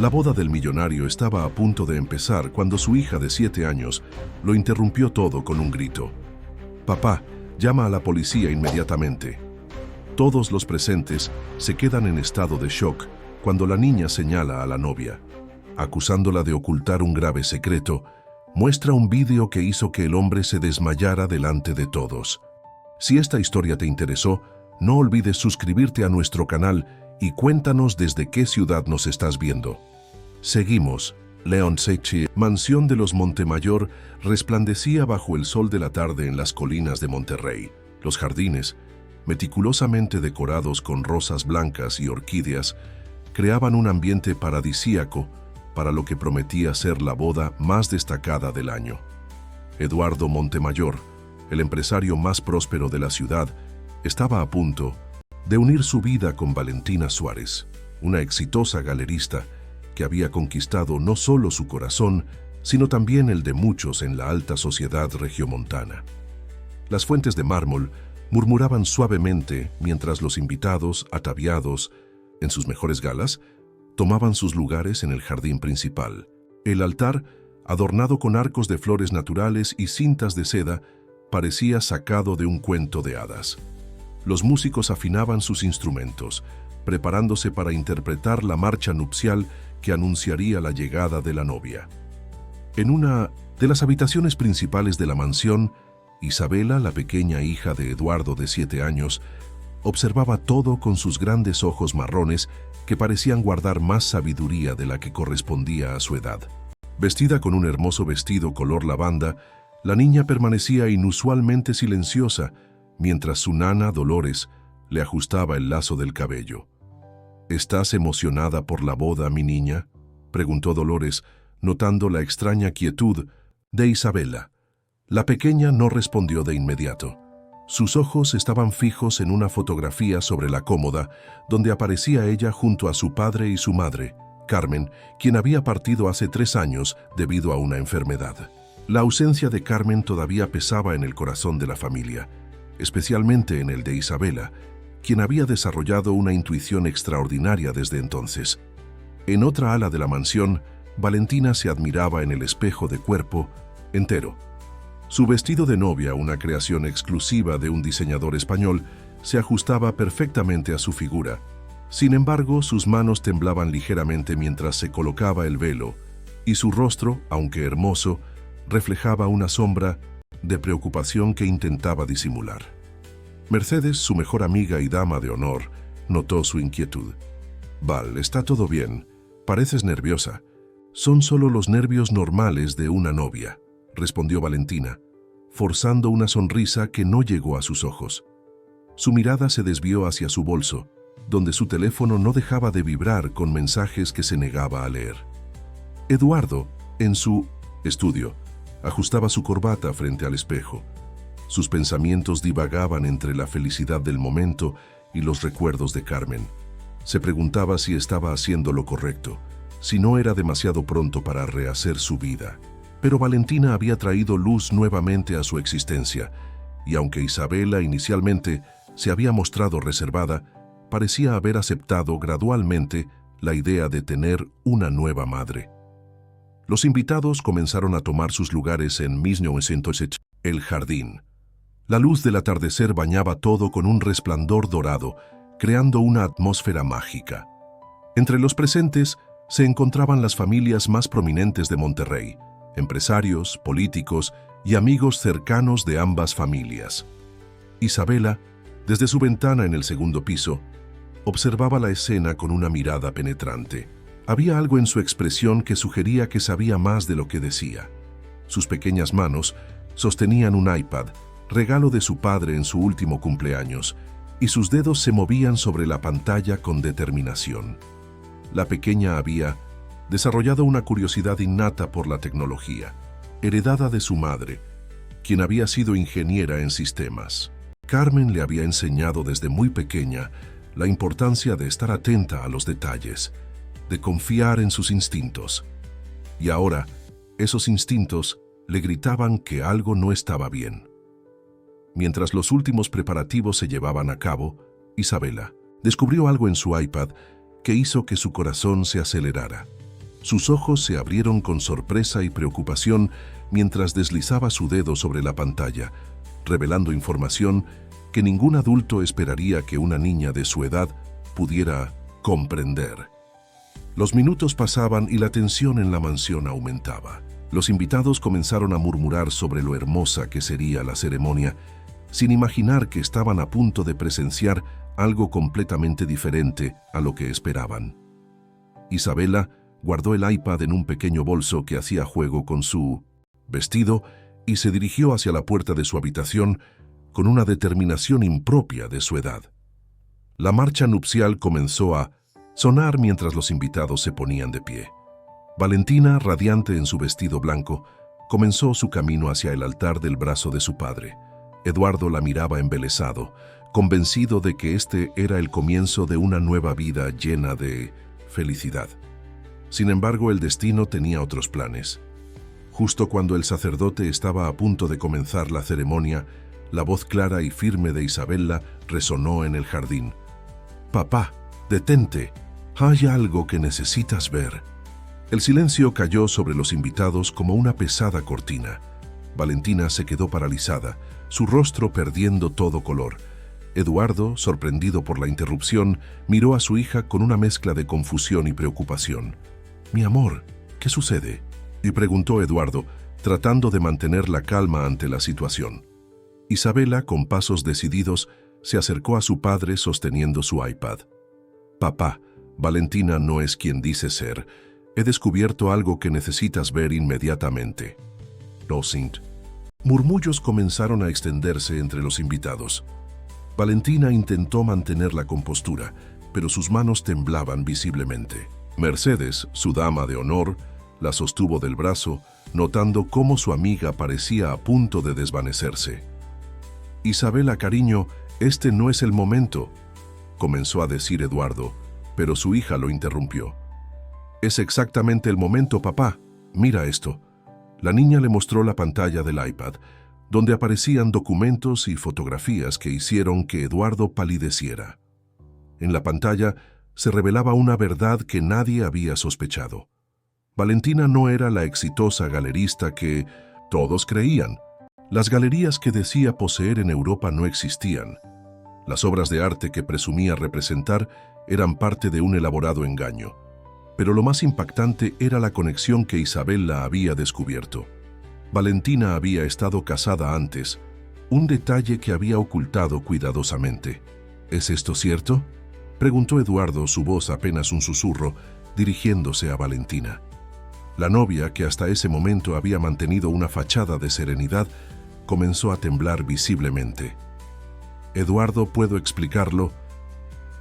La boda del millonario estaba a punto de empezar cuando su hija de 7 años lo interrumpió todo con un grito. «Papá, llama a la policía inmediatamente». Todos los presentes se quedan en estado de shock cuando la niña señala a la novia. Acusándola de ocultar un grave secreto, muestra un vídeo que hizo que el hombre se desmayara delante de todos. Si esta historia te interesó, no olvides suscribirte a nuestro canal y cuéntanos desde qué ciudad nos estás viendo. Seguimos. León Sechi, mansión de los Montemayor, resplandecía bajo el sol de la tarde en las colinas de Monterrey. Los jardines, meticulosamente decorados con rosas blancas y orquídeas, creaban un ambiente paradisíaco para lo que prometía ser la boda más destacada del año. Eduardo Montemayor, el empresario más próspero de la ciudad, estaba a punto de unir su vida con Valentina Suárez, una exitosa galerista que había conquistado no solo su corazón, sino también el de muchos en la alta sociedad regiomontana. Las fuentes de mármol murmuraban suavemente mientras los invitados, ataviados en sus mejores galas, tomaban sus lugares en el jardín principal. El altar, adornado con arcos de flores naturales y cintas de seda, parecía sacado de un cuento de hadas. Los músicos afinaban sus instrumentos, preparándose para interpretar la marcha nupcial que anunciaría la llegada de la novia. En una de las habitaciones principales de la mansión, Isabela, la pequeña hija de Eduardo de 7 años, observaba todo con sus grandes ojos marrones que parecían guardar más sabiduría de la que correspondía a su edad. Vestida con un hermoso vestido color lavanda, la niña permanecía inusualmente silenciosa, mientras su nana, Dolores, le ajustaba el lazo del cabello. «¿Estás emocionada por la boda, mi niña?», preguntó Dolores, notando la extraña quietud de Isabela. La pequeña no respondió de inmediato. Sus ojos estaban fijos en una fotografía sobre la cómoda, donde aparecía ella junto a su padre y su madre, Carmen, quien había partido hace 3 años debido a una enfermedad. La ausencia de Carmen todavía pesaba en el corazón de la familia, especialmente en el de Isabela, quien había desarrollado una intuición extraordinaria desde entonces. En otra ala de la mansión, Valentina se admiraba en el espejo de cuerpo entero. Su vestido de novia, una creación exclusiva de un diseñador español, se ajustaba perfectamente a su figura. Sin embargo, sus manos temblaban ligeramente mientras se colocaba el velo, y su rostro, aunque hermoso, reflejaba una sombra de preocupación que intentaba disimular. Mercedes, su mejor amiga y dama de honor, notó su inquietud. «Val, está todo bien. Pareces nerviosa». «Son solo los nervios normales de una novia», respondió Valentina, forzando una sonrisa que no llegó a sus ojos. Su mirada se desvió hacia su bolso, donde su teléfono no dejaba de vibrar con mensajes que se negaba a leer. Eduardo, en su estudio, ajustaba su corbata frente al espejo. Sus pensamientos divagaban entre la felicidad del momento y los recuerdos de Carmen. Se preguntaba si estaba haciendo lo correcto, si no era demasiado pronto para rehacer su vida. Pero Valentina había traído luz nuevamente a su existencia, y aunque Isabela inicialmente se había mostrado reservada, parecía haber aceptado gradualmente la idea de tener una nueva madre. Los invitados comenzaron a tomar sus lugares en 1907, el jardín. La luz del atardecer bañaba todo con un resplandor dorado, creando una atmósfera mágica. Entre los presentes se encontraban las familias más prominentes de Monterrey, empresarios, políticos y amigos cercanos de ambas familias. Isabela, desde su ventana en el segundo piso, observaba la escena con una mirada penetrante. Había algo en su expresión que sugería que sabía más de lo que decía. Sus pequeñas manos sostenían un iPad, regalo de su padre en su último cumpleaños, y sus dedos se movían sobre la pantalla con determinación. La pequeña había desarrollado una curiosidad innata por la tecnología, heredada de su madre, quien había sido ingeniera en sistemas. Carmen le había enseñado desde muy pequeña la importancia de estar atenta a los detalles, de confiar en sus instintos. Y ahora, esos instintos le gritaban que algo no estaba bien. Mientras los últimos preparativos se llevaban a cabo, Isabela descubrió algo en su iPad que hizo que su corazón se acelerara. Sus ojos se abrieron con sorpresa y preocupación mientras deslizaba su dedo sobre la pantalla, revelando información que ningún adulto esperaría que una niña de su edad pudiera comprender. Los minutos pasaban y la tensión en la mansión aumentaba. Los invitados comenzaron a murmurar sobre lo hermosa que sería la ceremonia, sin imaginar que estaban a punto de presenciar algo completamente diferente a lo que esperaban. Isabela guardó el iPad en un pequeño bolso que hacía juego con su vestido y se dirigió hacia la puerta de su habitación con una determinación impropia de su edad. La marcha nupcial comenzó a sonar mientras los invitados se ponían de pie. Valentina, radiante en su vestido blanco, comenzó su camino hacia el altar del brazo de su padre. Eduardo la miraba embelesado, convencido de que este era el comienzo de una nueva vida llena de felicidad. Sin embargo, el destino tenía otros planes. Justo cuando el sacerdote estaba a punto de comenzar la ceremonia, la voz clara y firme de Isabela resonó en el jardín. «Papá, detente. Hay algo que necesitas ver». El silencio cayó sobre los invitados como una pesada cortina. Valentina se quedó paralizada, su rostro perdiendo todo color. Eduardo, sorprendido por la interrupción, miró a su hija con una mezcla de confusión y preocupación. «Mi amor, ¿qué sucede?», y preguntó Eduardo, tratando de mantener la calma ante la situación. Isabela, con pasos decididos, se acercó a su padre sosteniendo su iPad. «Papá, Valentina no es quien dice ser. He descubierto algo que necesitas ver inmediatamente». «Losint». Murmullos comenzaron a extenderse entre los invitados. Valentina intentó mantener la compostura, pero sus manos temblaban visiblemente. Mercedes, su dama de honor, la sostuvo del brazo, notando cómo su amiga parecía a punto de desvanecerse. «Isabela, cariño, este no es el momento», comenzó a decir Eduardo, pero su hija lo interrumpió. «Es exactamente el momento, papá. Mira esto». La niña le mostró la pantalla del iPad, donde aparecían documentos y fotografías que hicieron que Eduardo palideciera. En la pantalla se revelaba una verdad que nadie había sospechado. Valentina no era la exitosa galerista que todos creían. Las galerías que decía poseer en Europa no existían. Las obras de arte que presumía representar eran parte de un elaborado engaño. Pero lo más impactante era la conexión que Isabela había descubierto. Valentina había estado casada antes, un detalle que había ocultado cuidadosamente. «¿Es esto cierto?», preguntó Eduardo, su voz apenas un susurro, dirigiéndose a Valentina. La novia, que hasta ese momento había mantenido una fachada de serenidad, comenzó a temblar visiblemente. «Eduardo, ¿puedo explicarlo?»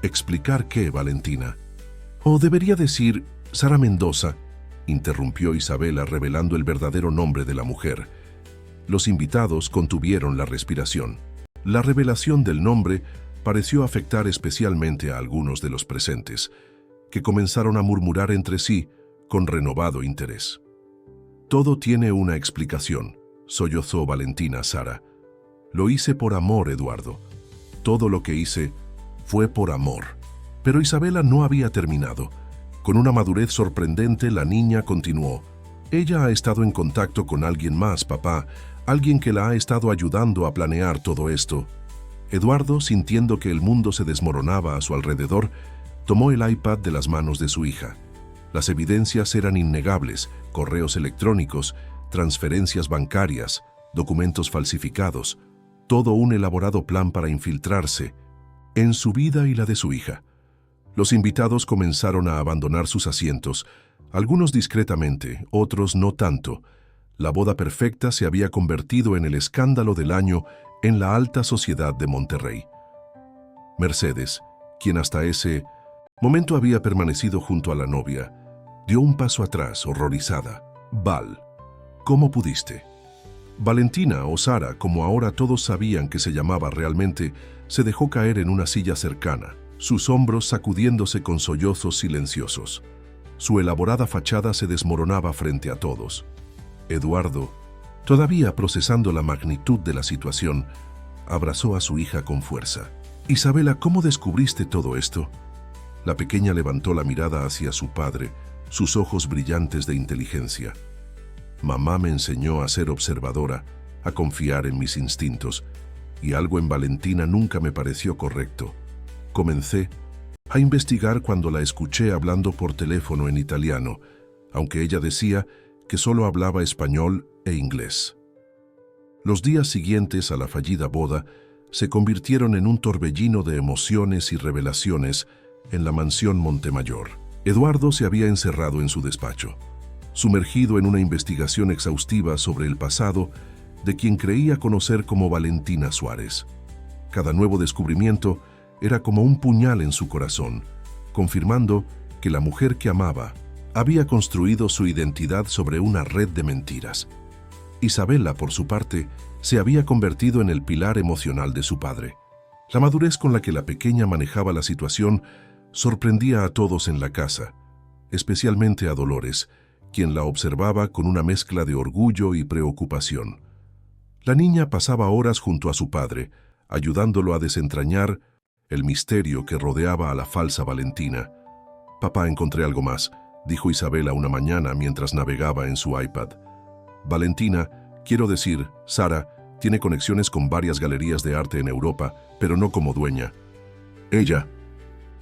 «¿Explicar qué, Valentina?» «O debería decir, Sara Mendoza», interrumpió Isabela revelando el verdadero nombre de la mujer. Los invitados contuvieron la respiración. La revelación del nombre pareció afectar especialmente a algunos de los presentes, que comenzaron a murmurar entre sí con renovado interés. «Todo tiene una explicación», sollozó Valentina Sara. «Lo hice por amor, Eduardo. Todo lo que hice fue por amor». Pero Isabela no había terminado. Con una madurez sorprendente, la niña continuó. «Ella ha estado en contacto con alguien más, papá, alguien que la ha estado ayudando a planear todo esto». Eduardo, sintiendo que el mundo se desmoronaba a su alrededor, tomó el iPad de las manos de su hija. Las evidencias eran innegables: correos electrónicos, transferencias bancarias, documentos falsificados, todo un elaborado plan para infiltrarse en su vida y la de su hija. Los invitados comenzaron a abandonar sus asientos, algunos discretamente, otros no tanto. La boda perfecta se había convertido en el escándalo del año en la alta sociedad de Monterrey. Mercedes, quien hasta ese momento había permanecido junto a la novia, dio un paso atrás, horrorizada. «Val, ¿cómo pudiste?». Valentina, o Sara, como ahora todos sabían que se llamaba realmente, se dejó caer en una silla cercana, sus hombros sacudiéndose con sollozos silenciosos. Su elaborada fachada se desmoronaba frente a todos. Eduardo, todavía procesando la magnitud de la situación, abrazó a su hija con fuerza. «Isabela, ¿cómo descubriste todo esto?». La pequeña levantó la mirada hacia su padre, sus ojos brillantes de inteligencia. Mamá me enseñó a ser observadora, a confiar en mis instintos, y algo en Valentina nunca me pareció correcto. Comencé a investigar cuando la escuché hablando por teléfono en italiano, aunque ella decía que solo hablaba español e inglés. Los días siguientes a la fallida boda se convirtieron en un torbellino de emociones y revelaciones en la mansión Montemayor. Eduardo se había encerrado en su despacho, sumergido en una investigación exhaustiva sobre el pasado de quien creía conocer como Valentina Suárez. Cada nuevo descubrimiento era como un puñal en su corazón, confirmando que la mujer que amaba había construido su identidad sobre una red de mentiras. Isabela, por su parte, se había convertido en el pilar emocional de su padre. La madurez con la que la pequeña manejaba la situación sorprendía a todos en la casa, especialmente a Dolores, quien la observaba con una mezcla de orgullo y preocupación. La niña pasaba horas junto a su padre, ayudándolo a desentrañar el misterio que rodeaba a la falsa Valentina. «Papá, encontré algo más», dijo Isabela una mañana mientras navegaba en su iPad. «Valentina, quiero decir, Sara, tiene conexiones con varias galerías de arte en Europa, pero no como dueña. Ella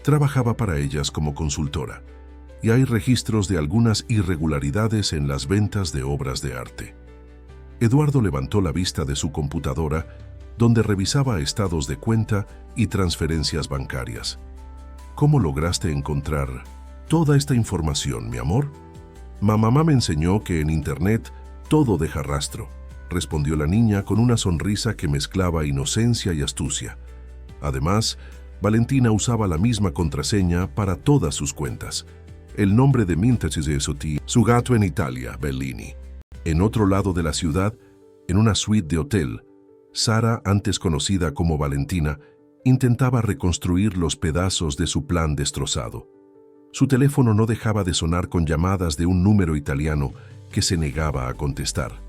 trabajaba para ellas como consultora, y hay registros de algunas irregularidades en las ventas de obras de arte». Eduardo levantó la vista de su computadora, donde revisaba estados de cuenta y transferencias bancarias. «¿Cómo lograste encontrar toda esta información, mi amor?» «Mamá me enseñó que en Internet todo deja rastro», respondió la niña con una sonrisa que mezclaba inocencia y astucia. Además, Valentina usaba la misma contraseña para todas sus cuentas. El nombre de Vintage Esotti, su gato en Italia, Bellini. En otro lado de la ciudad, en una suite de hotel, Sara, antes conocida como Valentina, intentaba reconstruir los pedazos de su plan destrozado. Su teléfono no dejaba de sonar con llamadas de un número italiano que se negaba a contestar.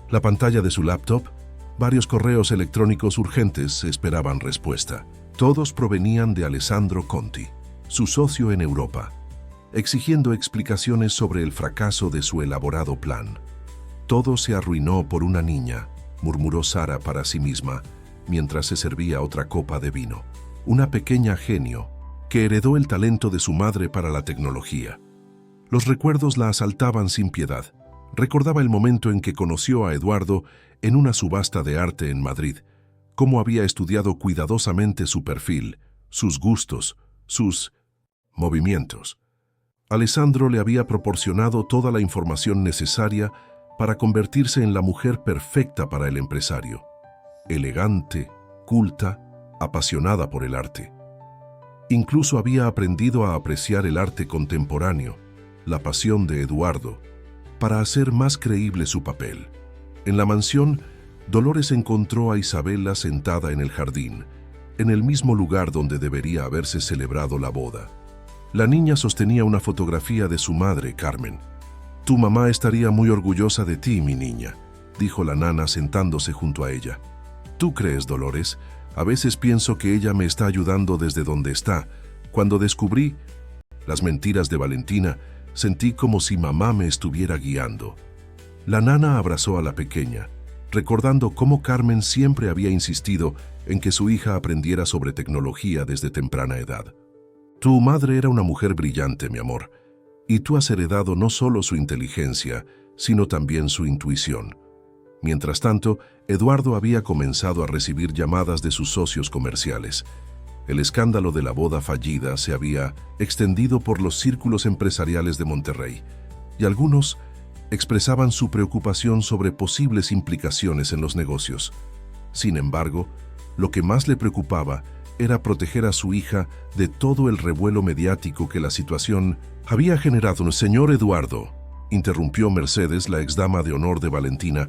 La pantalla de su laptop, varios correos electrónicos urgentes esperaban respuesta. Todos provenían de Alessandro Conti, su socio en Europa, exigiendo explicaciones sobre el fracaso de su elaborado plan. «Todo se arruinó por una niña», murmuró Sara para sí misma, mientras se servía otra copa de vino. Una pequeña genio que heredó el talento de su madre para la tecnología. Los recuerdos la asaltaban sin piedad. Recordaba el momento en que conoció a Eduardo en una subasta de arte en Madrid, cómo había estudiado cuidadosamente su perfil, sus gustos, sus movimientos. Alessandro le había proporcionado toda la información necesaria para convertirse en la mujer perfecta para el empresario. Elegante, culta, apasionada por el arte. Incluso había aprendido a apreciar el arte contemporáneo, la pasión de Eduardo, para hacer más creíble su papel. En la mansión, Dolores encontró a Isabela sentada en el jardín, en el mismo lugar donde debería haberse celebrado la boda. La niña sostenía una fotografía de su madre, Carmen. «Tu mamá estaría muy orgullosa de ti, mi niña», dijo la nana sentándose junto a ella. «¿Tú crees, Dolores? A veces pienso que ella me está ayudando desde donde está. Cuando descubrí las mentiras de Valentina, sentí como si mamá me estuviera guiando». La nana abrazó a la pequeña, recordando cómo Carmen siempre había insistido en que su hija aprendiera sobre tecnología desde temprana edad. «Tu madre era una mujer brillante, mi amor, y tú has heredado no solo su inteligencia, sino también su intuición». Mientras tanto, Eduardo había comenzado a recibir llamadas de sus socios comerciales. El escándalo de la boda fallida se había extendido por los círculos empresariales de Monterrey, y algunos expresaban su preocupación sobre posibles implicaciones en los negocios. Sin embargo, lo que más le preocupaba era proteger a su hija de todo el revuelo mediático que la situación había generado. «Señor Eduardo», interrumpió Mercedes, la exdama de honor de Valentina,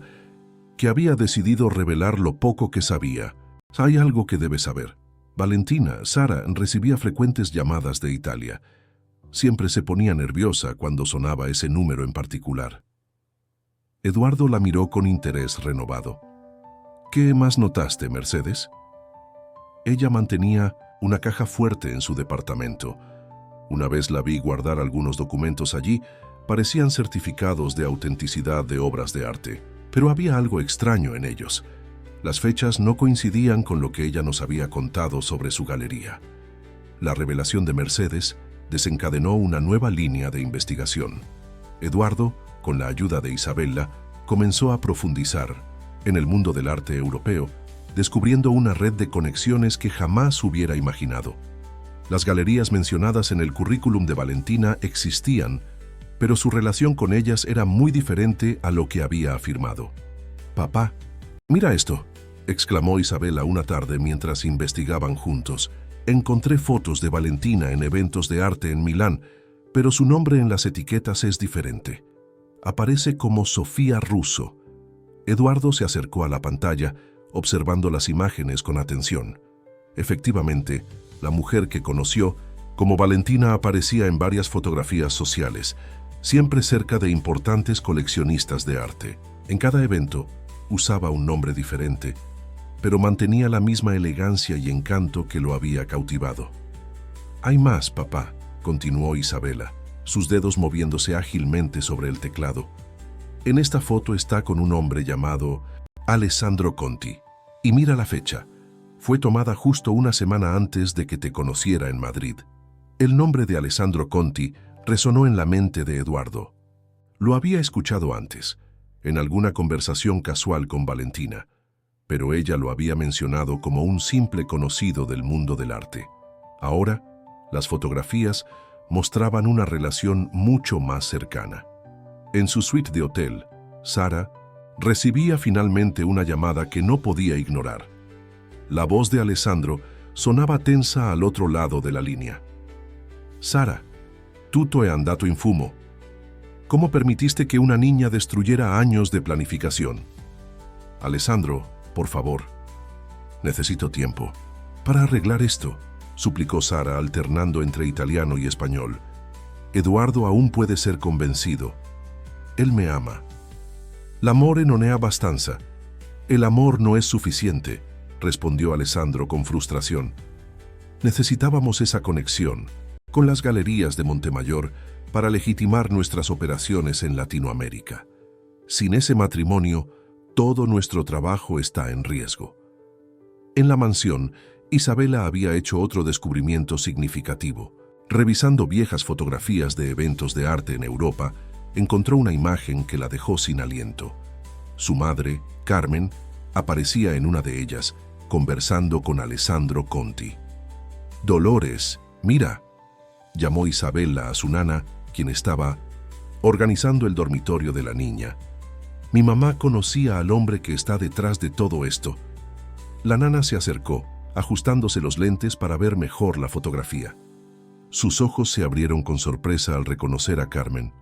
que había decidido revelar lo poco que sabía. «Hay algo que debe saber. Valentina, Sara, recibía frecuentes llamadas de Italia. Siempre se ponía nerviosa cuando sonaba ese número en particular». Eduardo la miró con interés renovado. «¿Qué más notaste, Mercedes?» Ella mantenía una caja fuerte en su departamento, Una vez la vi guardar algunos documentos allí, parecían certificados de autenticidad de obras de arte, pero había algo extraño en ellos. Las fechas no coincidían con lo que ella nos había contado sobre su galería. La revelación de Mercedes desencadenó una nueva línea de investigación. Eduardo, con la ayuda de Isabella, comenzó a profundizar en el mundo del arte europeo, descubriendo una red de conexiones que jamás hubiera imaginado. Las galerías mencionadas en el currículum de Valentina existían, pero su relación con ellas era muy diferente a lo que había afirmado. «Papá, mira esto», exclamó Isabella una tarde mientras investigaban juntos. «Encontré fotos de Valentina en eventos de arte en Milán, pero su nombre en las etiquetas es diferente. Aparece como Sofía Russo». Eduardo se acercó a la pantalla, observando las imágenes con atención. Efectivamente, la mujer que conoció como Valentina aparecía en varias fotografías sociales, siempre cerca de importantes coleccionistas de arte. En cada evento, usaba un nombre diferente, pero mantenía la misma elegancia y encanto que lo había cautivado. «Hay más, papá», continuó Isabella, sus dedos moviéndose ágilmente sobre el teclado. «En esta foto está con un hombre llamado Alessandro Conti. Y mira la fecha. Fue tomada justo una semana antes de que te conociera en Madrid». El nombre de Alessandro Conti resonó en la mente de Eduardo. Lo había escuchado antes, en alguna conversación casual con Valentina, pero ella lo había mencionado como un simple conocido del mundo del arte. Ahora, las fotografías mostraban una relación mucho más cercana. En su suite de hotel, Sara recibía finalmente una llamada que no podía ignorar. La voz de Alessandro sonaba tensa al otro lado de la línea. «Sara, tutto è andato in fumo. ¿Cómo permitiste que una niña destruyera años de planificación?» «Alessandro, por favor, necesito tiempo para arreglar esto», suplicó Sara alternando entre italiano y español. «Eduardo aún puede ser convencido. Él me ama. L'amore non è abbastanza. El amor no es suficiente», respondió Alessandro con frustración. «Necesitábamos esa conexión con las galerías de Montemayor para legitimar nuestras operaciones en Latinoamérica. Sin ese matrimonio, todo nuestro trabajo está en riesgo». En la mansión, Isabella había hecho otro descubrimiento significativo. Revisando viejas fotografías de eventos de arte en Europa, encontró una imagen que la dejó sin aliento. Su madre, Carmen, aparecía en una de ellas, conversando con Alessandro Conti. «Dolores, mira», llamó Isabella a su nana, quien estaba organizando el dormitorio de la niña. «Mi mamá conocía al hombre que está detrás de todo esto». La nana se acercó, ajustándose los lentes para ver mejor la fotografía. Sus ojos se abrieron con sorpresa al reconocer a Carmen.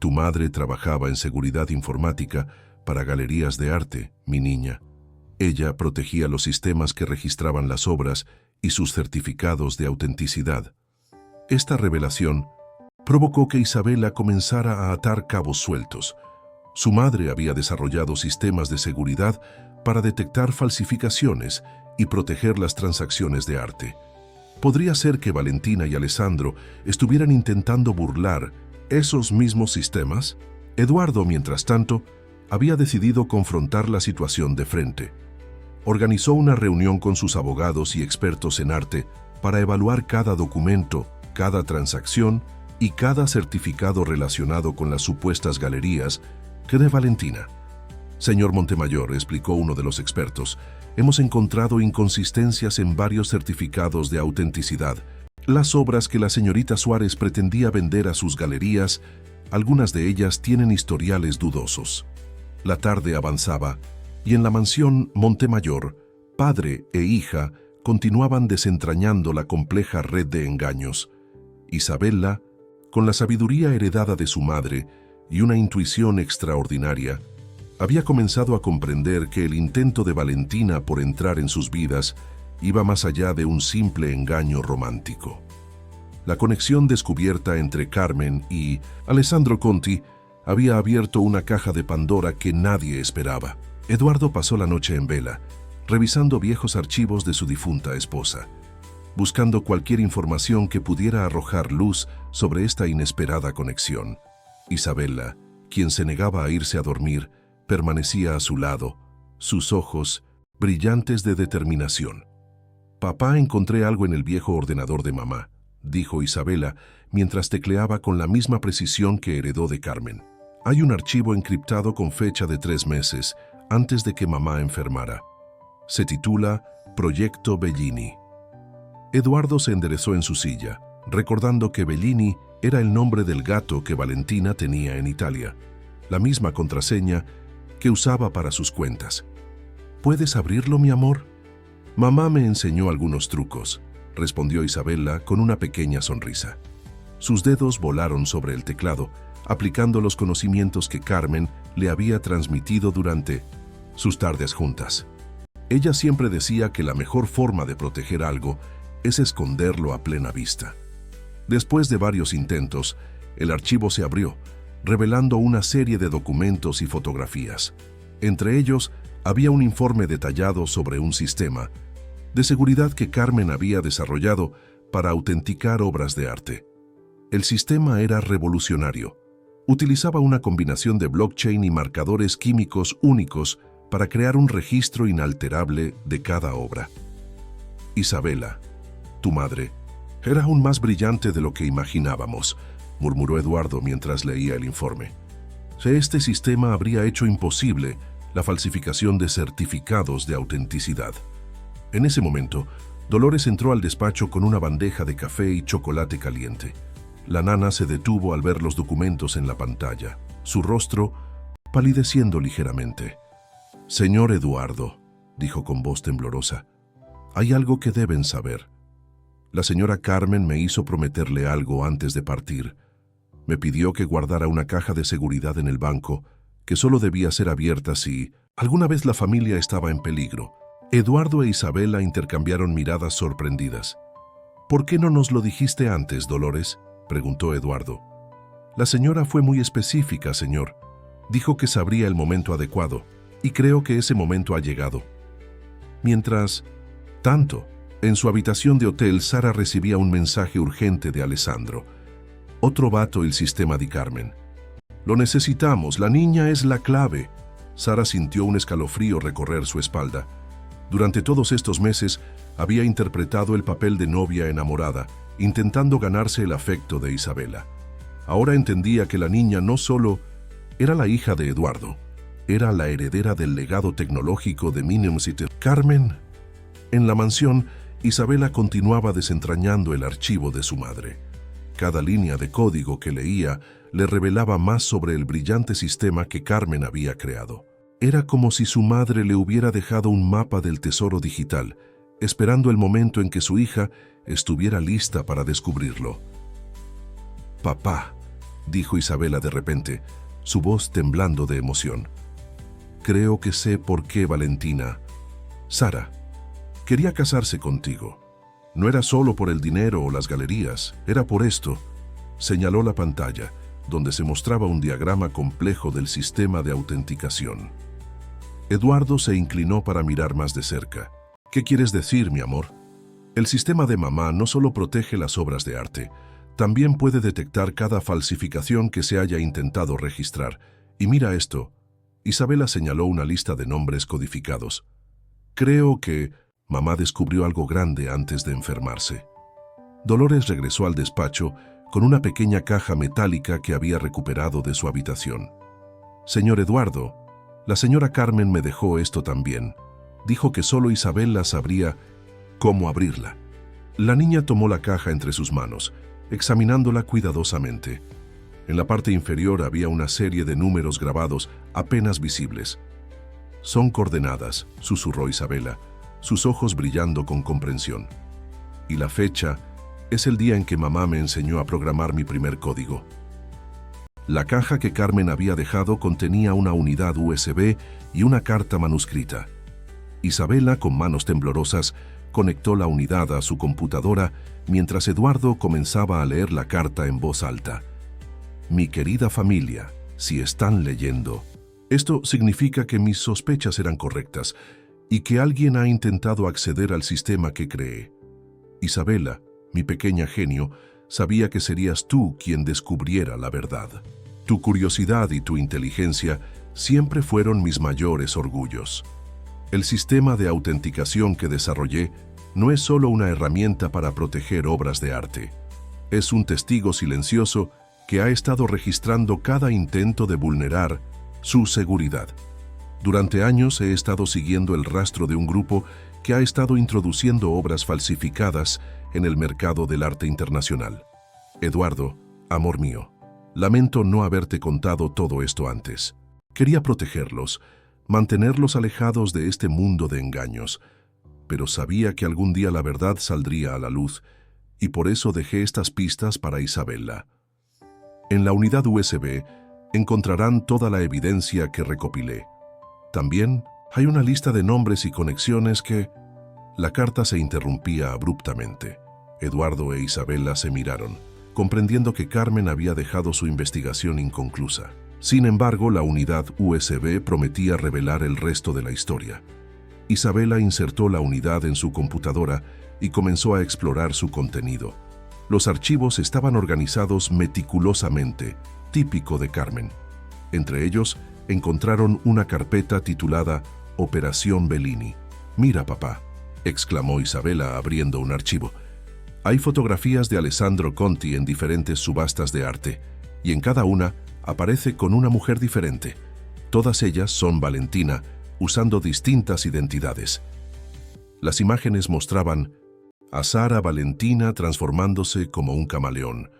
«Tu madre trabajaba en seguridad informática para galerías de arte, mi niña. Ella protegía los sistemas que registraban las obras y sus certificados de autenticidad». Esta revelación provocó que Isabella comenzara a atar cabos sueltos. Su madre había desarrollado sistemas de seguridad para detectar falsificaciones y proteger las transacciones de arte. ¿Podría ser que Valentina y Alessandro estuvieran intentando burlar esos mismos sistemas? Eduardo, mientras tanto, había decidido confrontar la situación de frente. Organizó una reunión con sus abogados y expertos en arte para evaluar cada documento, cada transacción y cada certificado relacionado con las supuestas galerías que de Valentina. «Señor Montemayor», explicó uno de los expertos, «hemos encontrado inconsistencias en varios certificados de autenticidad. Las obras que la señorita Suárez pretendía vender a sus galerías, algunas de ellas tienen historiales dudosos». La tarde avanzaba y en la mansión Montemayor, padre e hija continuaban desentrañando la compleja red de engaños. Isabella, con la sabiduría heredada de su madre y una intuición extraordinaria, había comenzado a comprender que el intento de Valentina por entrar en sus vidas iba más allá de un simple engaño romántico. La conexión descubierta entre Carmen y Alessandro Conti había abierto una caja de Pandora que nadie esperaba. Eduardo pasó la noche en vela, revisando viejos archivos de su difunta esposa. buscando cualquier información que pudiera arrojar luz sobre esta inesperada conexión. Isabela, quien se negaba a irse a dormir, permanecía a su lado, sus ojos brillantes de determinación. «Papá, encontré algo en el viejo ordenador de mamá», dijo Isabela, mientras tecleaba con la misma precisión que heredó de Carmen. «Hay un archivo encriptado con fecha de 3 meses, antes de que mamá enfermara. Se titula Proyecto Bellini». Eduardo se enderezó en su silla, recordando que Bellini era el nombre del gato que Valentina tenía en Italia, la misma contraseña que usaba para sus cuentas. «¿Puedes abrirlo, mi amor?» «Mamá me enseñó algunos trucos», respondió Isabela con una pequeña sonrisa. Sus dedos volaron sobre el teclado, aplicando los conocimientos que Carmen le había transmitido durante sus tardes juntas. Ella siempre decía que la mejor forma de proteger algo es esconderlo a plena vista. Después de varios intentos, el archivo se abrió, revelando una serie de documentos y fotografías. Entre ellos, había un informe detallado sobre un sistema de seguridad que Carmen había desarrollado para autenticar obras de arte. El sistema era revolucionario. Utilizaba una combinación de blockchain y marcadores químicos únicos para crear un registro inalterable de cada obra. «Isabela, tu madre, era aún más brillante de lo que imaginábamos», murmuró Eduardo mientras leía el informe. «Este sistema habría hecho imposible la falsificación de certificados de autenticidad». En ese momento, Dolores entró al despacho con una bandeja de café y chocolate caliente. La nana se detuvo al ver los documentos en la pantalla, su rostro palideciendo ligeramente. «Señor Eduardo», dijo con voz temblorosa, «hay algo que deben saber. La señora Carmen me hizo prometerle algo antes de partir. Me pidió que guardara una caja de seguridad en el banco, que solo debía ser abierta si alguna vez la familia estaba en peligro». Eduardo e Isabela intercambiaron miradas sorprendidas. «¿Por qué no nos lo dijiste antes, Dolores?», preguntó Eduardo. «La señora fue muy específica, señor. Dijo que sabría el momento adecuado, y creo que ese momento ha llegado». Mientras tanto, en su habitación de hotel, Sara recibía un mensaje urgente de Alessandro. «Otro vato el sistema di Carmen. Lo necesitamos, la niña es la clave». Sara sintió un escalofrío recorrer su espalda. Durante todos estos meses, había interpretado el papel de novia enamorada, intentando ganarse el afecto de Isabela. Ahora entendía que la niña no solo era la hija de Eduardo, era la heredera del legado tecnológico de Minium City. «Carmen». En la mansión, Isabela continuaba desentrañando el archivo de su madre. Cada línea de código que leía le revelaba más sobre el brillante sistema que Carmen había creado. Era como si su madre le hubiera dejado un mapa del tesoro digital, esperando el momento en que su hija estuviera lista para descubrirlo. «Papá», dijo Isabela de repente, su voz temblando de emoción. «Creo que sé por qué Valentina. Sara quería casarse contigo. No era solo por el dinero o las galerías, era por esto». Señaló la pantalla, donde se mostraba un diagrama complejo del sistema de autenticación. Eduardo se inclinó para mirar más de cerca. «¿Qué quieres decir, mi amor?» «El sistema de mamá no solo protege las obras de arte, también puede detectar cada falsificación que se haya intentado registrar. Y mira esto». Isabela señaló una lista de nombres codificados. «Creo que mamá descubrió algo grande antes de enfermarse». Dolores regresó al despacho con una pequeña caja metálica que había recuperado de su habitación. «Señor Eduardo, la señora Carmen me dejó esto también. Dijo que solo Isabela sabría cómo abrirla». La niña tomó la caja entre sus manos, examinándola cuidadosamente. En la parte inferior había una serie de números grabados apenas visibles. «Son coordenadas», susurró Isabela, sus ojos brillando con comprensión. «Y la fecha es el día en que mamá me enseñó a programar mi primer código». La caja que Carmen había dejado contenía una unidad USB y una carta manuscrita. Isabela, con manos temblorosas, conectó la unidad a su computadora mientras Eduardo comenzaba a leer la carta en voz alta. «Mi querida familia, si están leyendo, esto significa que mis sospechas eran correctas y que alguien ha intentado acceder al sistema que creé. Isabela, mi pequeña genio, sabía que serías tú quien descubriera la verdad. Tu curiosidad y tu inteligencia siempre fueron mis mayores orgullos. El sistema de autenticación que desarrollé no es solo una herramienta para proteger obras de arte. Es un testigo silencioso que ha estado registrando cada intento de vulnerar su seguridad. Durante años he estado siguiendo el rastro de un grupo que ha estado introduciendo obras falsificadas en el mercado del arte internacional. Eduardo, amor mío, lamento no haberte contado todo esto antes. Quería protegerlos, mantenerlos alejados de este mundo de engaños, pero sabía que algún día la verdad saldría a la luz y por eso dejé estas pistas para Isabela. En la unidad USB encontrarán toda la evidencia que recopilé. También hay una lista de nombres y conexiones que... La carta se interrumpía abruptamente. Eduardo e Isabela se miraron, comprendiendo que Carmen había dejado su investigación inconclusa. Sin embargo, la unidad USB prometía revelar el resto de la historia. Isabela insertó la unidad en su computadora y comenzó a explorar su contenido. Los archivos estaban organizados meticulosamente, típico de Carmen. Entre ellos, encontraron una carpeta titulada Operación Bellini. «Mira, papá», exclamó Isabela abriendo un archivo. Hay fotografías de Alessandro Conti en diferentes subastas de arte, y en cada una aparece con una mujer diferente. Todas ellas son Valentina, usando distintas identidades. Las imágenes mostraban a Sara Valentina transformándose como un camaleón,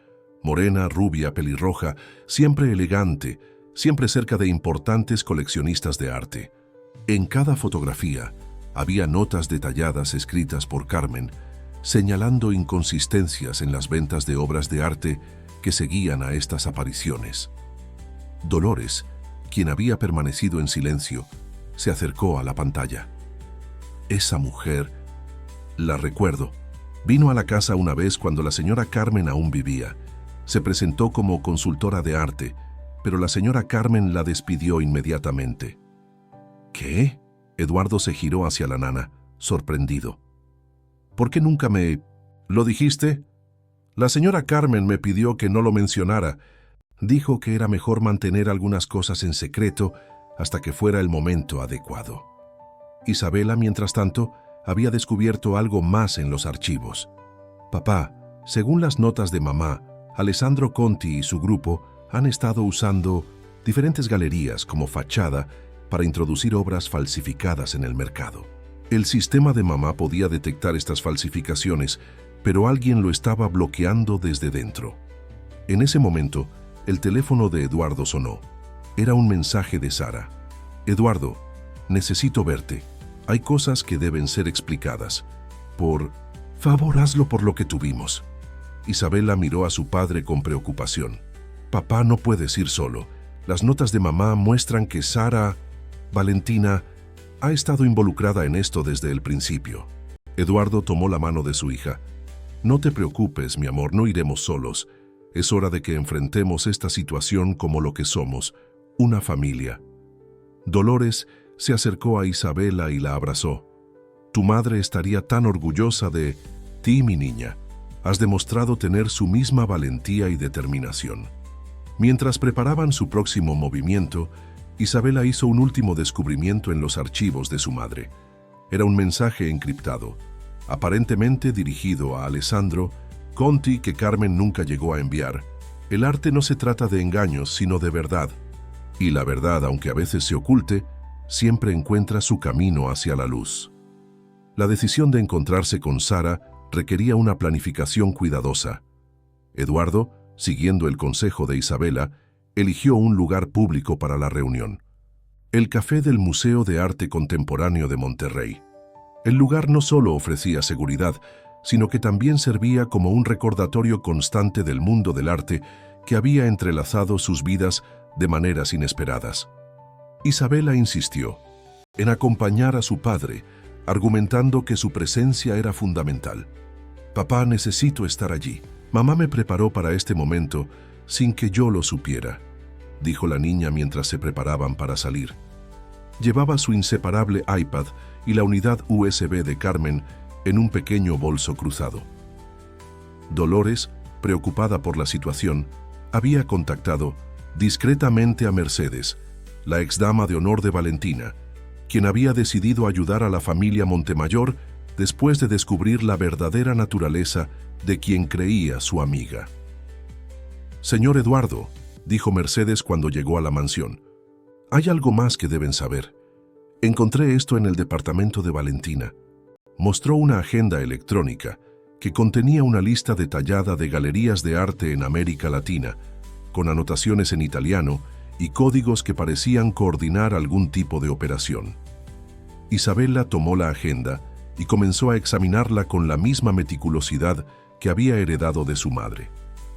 morena, rubia, pelirroja, siempre elegante, siempre cerca de importantes coleccionistas de arte. En cada fotografía había notas detalladas escritas por Carmen, señalando inconsistencias en las ventas de obras de arte que seguían a estas apariciones. Dolores, quien había permanecido en silencio, se acercó a la pantalla. Esa mujer, la recuerdo, vino a la casa una vez cuando la señora Carmen aún vivía. Se presentó como consultora de arte, pero la señora Carmen la despidió inmediatamente. ¿Qué? Eduardo se giró hacia la nana, sorprendido. ¿Por qué nunca me... ¿Lo dijiste? La señora Carmen me pidió que no lo mencionara. Dijo que era mejor mantener algunas cosas en secreto hasta que fuera el momento adecuado. Isabela, mientras tanto, había descubierto algo más en los archivos. Papá, según las notas de mamá, Alessandro Conti y su grupo han estado usando diferentes galerías como fachada para introducir obras falsificadas en el mercado. El sistema de mamá podía detectar estas falsificaciones, pero alguien lo estaba bloqueando desde dentro. En ese momento, el teléfono de Eduardo sonó. Era un mensaje de Sara. Eduardo, necesito verte. Hay cosas que deben ser explicadas. Por favor, hazlo por lo que tuvimos. Isabela miró a su padre con preocupación. Papá, no puedes ir solo. Las notas de mamá muestran que Sara, Valentina, ha estado involucrada en esto desde el principio. Eduardo tomó la mano de su hija. No te preocupes, mi amor, no iremos solos. Es hora de que enfrentemos esta situación como lo que somos, una familia. Dolores se acercó a Isabela y la abrazó. Tu madre estaría tan orgullosa de ti, mi niña. Has demostrado tener su misma valentía y determinación. Mientras preparaban su próximo movimiento, Isabela hizo un último descubrimiento en los archivos de su madre. Era un mensaje encriptado, aparentemente dirigido a Alessandro Conti, que Carmen nunca llegó a enviar. El arte no se trata de engaños, sino de verdad. Y la verdad, aunque a veces se oculte, siempre encuentra su camino hacia la luz. La decisión de encontrarse con Sara requería una planificación cuidadosa. Eduardo, siguiendo el consejo de Isabela, eligió un lugar público para la reunión. El café del Museo de Arte Contemporáneo de Monterrey. El lugar no solo ofrecía seguridad, sino que también servía como un recordatorio constante del mundo del arte que había entrelazado sus vidas de maneras inesperadas. Isabela insistió en acompañar a su padre, argumentando que su presencia era fundamental. Papá, necesito estar allí. Mamá me preparó para este momento sin que yo lo supiera, dijo la niña mientras se preparaban para salir. Llevaba su inseparable iPad y la unidad USB de Carmen en un pequeño bolso cruzado. Dolores, preocupada por la situación, había contactado discretamente a Mercedes, la exdama de honor de Valentina, quien había decidido ayudar a la familia Montemayor después de descubrir la verdadera naturaleza de quien creía su amiga. «Señor Eduardo», dijo Mercedes cuando llegó a la mansión, «hay algo más que deben saber. Encontré esto en el departamento de Valentina». Mostró una agenda electrónica que contenía una lista detallada de galerías de arte en América Latina, con anotaciones en italiano y códigos que parecían coordinar algún tipo de operación. Isabela tomó la agenda y comenzó a examinarla con la misma meticulosidad que había heredado de su madre.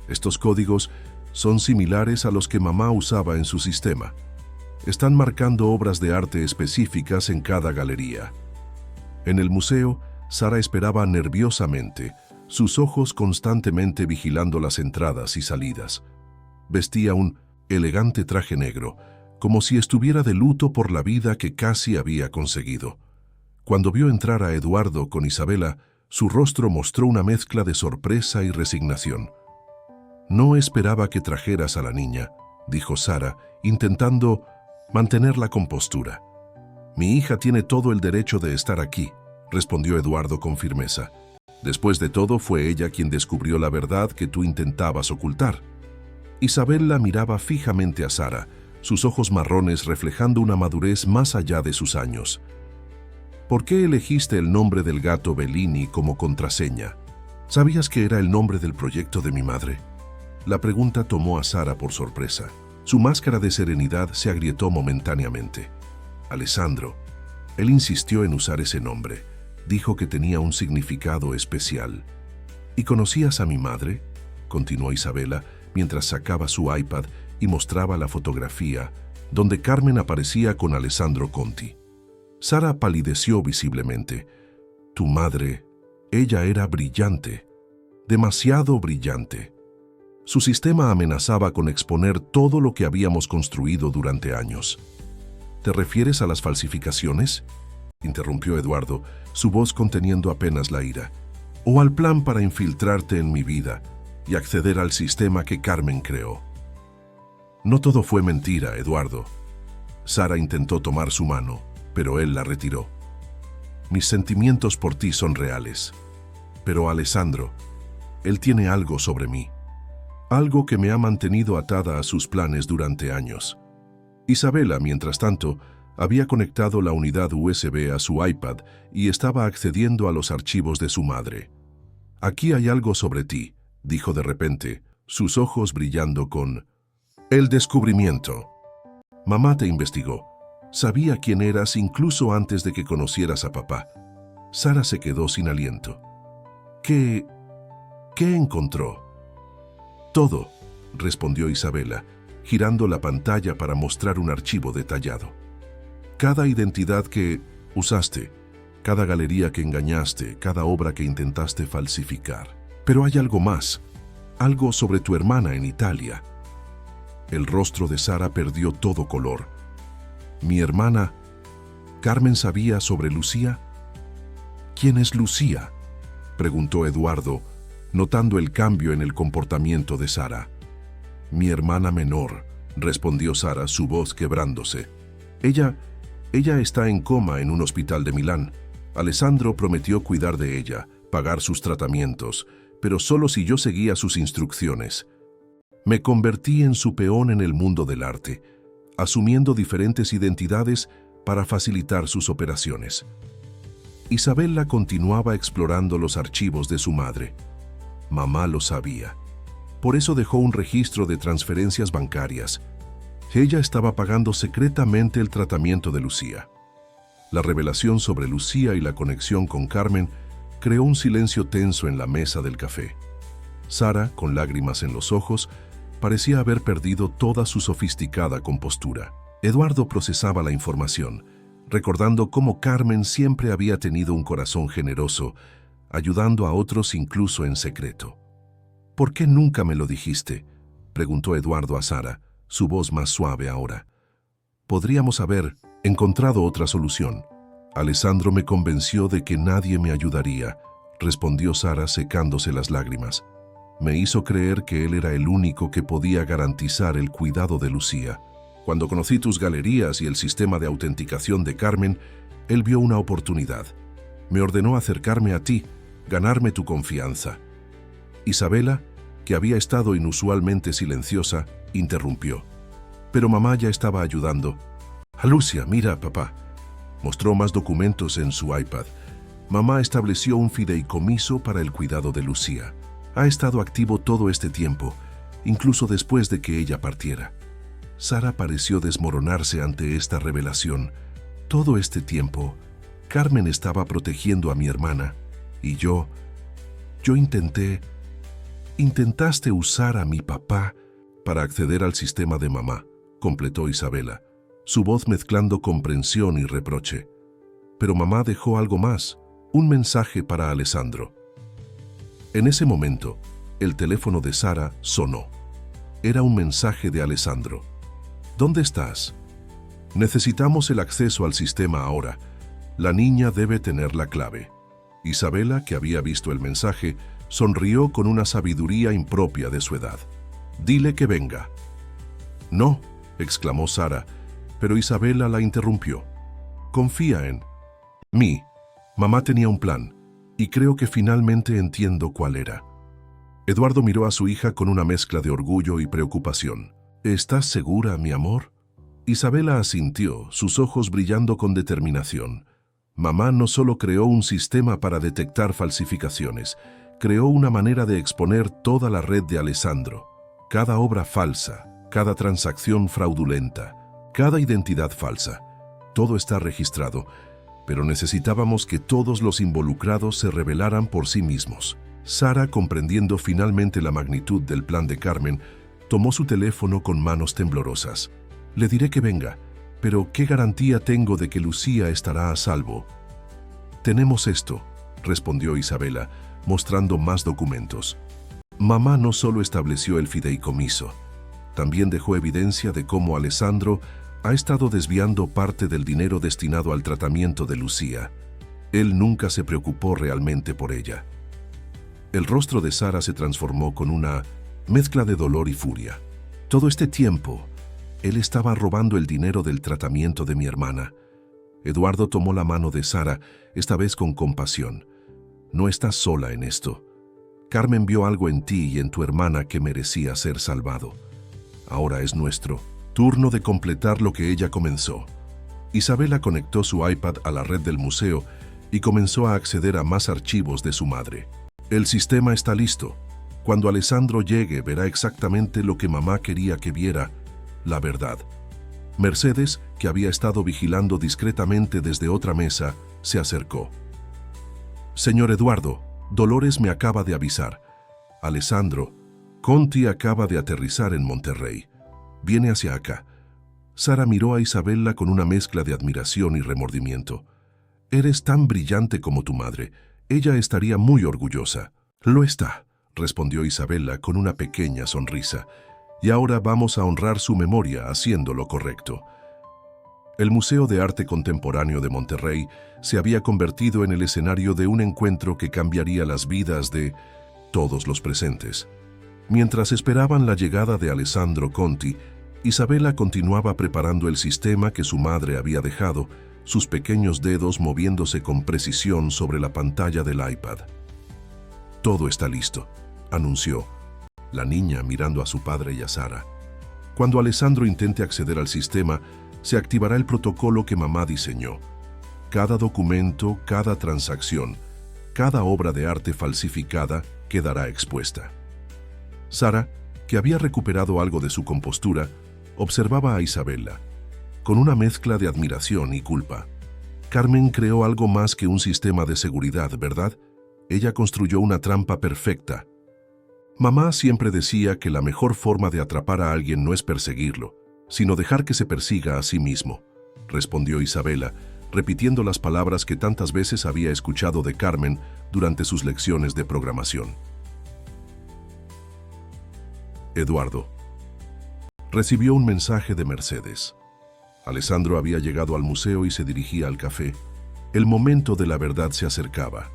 Estos códigos son similares a los que mamá usaba en su sistema. Están marcando obras de arte específicas en cada galería. En el museo, Sara esperaba nerviosamente, sus ojos constantemente vigilando las entradas y salidas. Vestía un elegante traje negro, como si estuviera de luto por la vida que casi había conseguido. Cuando vio entrar a Eduardo con Isabela, su rostro mostró una mezcla de sorpresa y resignación. «No esperaba que trajeras a la niña», dijo Sara, intentando mantener la compostura. «Mi hija tiene todo el derecho de estar aquí», respondió Eduardo con firmeza. «Después de todo, fue ella quien descubrió la verdad que tú intentabas ocultar». Isabela miraba fijamente a Sara, sus ojos marrones reflejando una madurez más allá de sus años. «¿Por qué elegiste el nombre del gato Bellini como contraseña? ¿Sabías que era el nombre del proyecto de mi madre?». La pregunta tomó a Sara por sorpresa. Su máscara de serenidad se agrietó momentáneamente. «Alessandro». Él insistió en usar ese nombre. Dijo que tenía un significado especial. «¿Y conocías a mi madre?», continuó Isabela, mientras sacaba su iPad y mostraba la fotografía, donde Carmen aparecía con Alessandro Conti. Sara palideció visiblemente. «Tu madre, ella era brillante, demasiado brillante». Su sistema amenazaba con exponer todo lo que habíamos construido durante años. «¿Te refieres a las falsificaciones?», interrumpió Eduardo, su voz conteniendo apenas la ira. «¿O al plan para infiltrarte en mi vida y acceder al sistema que Carmen creó?». «No todo fue mentira, Eduardo». Sara intentó tomar su mano, pero él la retiró. «Mis sentimientos por ti son reales. Pero Alessandro, él tiene algo sobre mí. Algo que me ha mantenido atada a sus planes durante años». Isabela, mientras tanto, había conectado la unidad USB a su iPad y estaba accediendo a los archivos de su madre. «Aquí hay algo sobre ti», dijo de repente, sus ojos brillando con «el descubrimiento». «Mamá te investigó. Sabía quién eras incluso antes de que conocieras a papá». Sara se quedó sin aliento. ¿Qué encontró?» «Todo», respondió Isabela, girando la pantalla para mostrar un archivo detallado. «Cada identidad que usaste, cada galería que engañaste, cada obra que intentaste falsificar. Pero hay algo más, algo sobre tu hermana en Italia». El rostro de Sara perdió todo color. «¿Mi hermana? ¿Carmen sabía sobre Lucía?». «¿Quién es Lucía?», preguntó Eduardo, notando el cambio en el comportamiento de Sara. «Mi hermana menor», respondió Sara, su voz quebrándose. Ella está en coma en un hospital de Milán. Alessandro prometió cuidar de ella, pagar sus tratamientos, pero solo si yo seguía sus instrucciones. Me convertí en su peón en el mundo del arte, asumiendo diferentes identidades para facilitar sus operaciones». Isabela continuaba explorando los archivos de su madre. Mamá lo sabía. Por eso dejó un registro de transferencias bancarias. Ella estaba pagando secretamente el tratamiento de Lucía. La revelación sobre Lucía y la conexión con Carmen creó un silencio tenso en la mesa del café. Sara, con lágrimas en los ojos, parecía haber perdido toda su sofisticada compostura. Eduardo procesaba la información, recordando cómo Carmen siempre había tenido un corazón generoso, ayudando a otros incluso en secreto. «¿Por qué nunca me lo dijiste?», preguntó Eduardo a Sara, su voz más suave ahora. «Podríamos haber encontrado otra solución». Alessandro me convenció de que nadie me ayudaría, respondió Sara secándose las lágrimas. Me hizo creer que él era el único que podía garantizar el cuidado de Lucía. Cuando conocí tus galerías y el sistema de autenticación de Carmen, él vio una oportunidad. Me ordenó acercarme a ti, ganarme tu confianza. Isabela, que había estado inusualmente silenciosa, interrumpió. Pero mamá ya estaba ayudando. Lucia, mira, papá. Mostró más documentos en su iPad. Mamá estableció un fideicomiso para el cuidado de Lucía. Ha estado activo todo este tiempo, incluso después de que ella partiera. Sara pareció desmoronarse ante esta revelación. Todo este tiempo, Carmen estaba protegiendo a mi hermana, y yo intentaste usar a mi papá para acceder al sistema de mamá, completó Isabela, su voz mezclando comprensión y reproche. Pero mamá dejó algo más, un mensaje para Alessandro. En ese momento, el teléfono de Sara sonó. Era un mensaje de Alessandro. ¿Dónde estás? Necesitamos el acceso al sistema ahora. La niña debe tener la clave. Isabela, que había visto el mensaje, sonrió con una sabiduría impropia de su edad. Dile que venga. No, exclamó Sara, pero Isabela la interrumpió. Confía en mí. Mamá tenía un plan, y creo que finalmente entiendo cuál era. Eduardo miró a su hija con una mezcla de orgullo y preocupación. ¿Estás segura, mi amor? Isabela asintió, sus ojos brillando con determinación. Mamá no solo creó un sistema para detectar falsificaciones, creó una manera de exponer toda la red de Alessandro. Cada obra falsa, cada transacción fraudulenta, cada identidad falsa. Todo está registrado, pero necesitábamos que todos los involucrados se rebelaran por sí mismos. Sara, comprendiendo finalmente la magnitud del plan de Carmen, tomó su teléfono con manos temblorosas. Le diré que venga, pero ¿qué garantía tengo de que Lucía estará a salvo? Tenemos esto, respondió Isabela, mostrando más documentos. Mamá no solo estableció el fideicomiso, también dejó evidencia de cómo Alessandro ha estado desviando parte del dinero destinado al tratamiento de Lucía. Él nunca se preocupó realmente por ella. El rostro de Sara se transformó con una mezcla de dolor y furia. Todo este tiempo, él estaba robando el dinero del tratamiento de mi hermana. Eduardo tomó la mano de Sara, esta vez con compasión. No estás sola en esto. Carmen vio algo en ti y en tu hermana que merecía ser salvado. Ahora es nuestro turno de completar lo que ella comenzó. Isabela conectó su iPad a la red del museo y comenzó a acceder a más archivos de su madre. El sistema está listo. Cuando Alessandro llegue, verá exactamente lo que mamá quería que viera, la verdad. Mercedes, que había estado vigilando discretamente desde otra mesa, se acercó. Señor Eduardo, Dolores me acaba de avisar. Alessandro, Conti acaba de aterrizar en Monterrey. Viene hacia acá. Sara miró a Isabela con una mezcla de admiración y remordimiento. Eres tan brillante como tu madre. Ella estaría muy orgullosa. Lo está, respondió Isabela con una pequeña sonrisa. Y ahora vamos a honrar su memoria haciendo lo correcto. El Museo de Arte Contemporáneo de Monterrey se había convertido en el escenario de un encuentro que cambiaría las vidas de todos los presentes. Mientras esperaban la llegada de Alessandro Conti, Isabela continuaba preparando el sistema que su madre había dejado, sus pequeños dedos moviéndose con precisión sobre la pantalla del iPad. Todo está listo, anunció, la niña mirando a su padre y a Sara. Cuando Alessandro intente acceder al sistema, se activará el protocolo que mamá diseñó. Cada documento, cada transacción, cada obra de arte falsificada quedará expuesta. Sara, que había recuperado algo de su compostura, observaba a Isabela, con una mezcla de admiración y culpa. Carmen creó algo más que un sistema de seguridad, ¿verdad? Ella construyó una trampa perfecta. Mamá siempre decía que la mejor forma de atrapar a alguien no es perseguirlo, sino dejar que se persiga a sí mismo, respondió Isabela, repitiendo las palabras que tantas veces había escuchado de Carmen durante sus lecciones de programación. Eduardo recibió un mensaje de Mercedes. Alessandro había llegado al museo y se dirigía al café. El momento de la verdad se acercaba.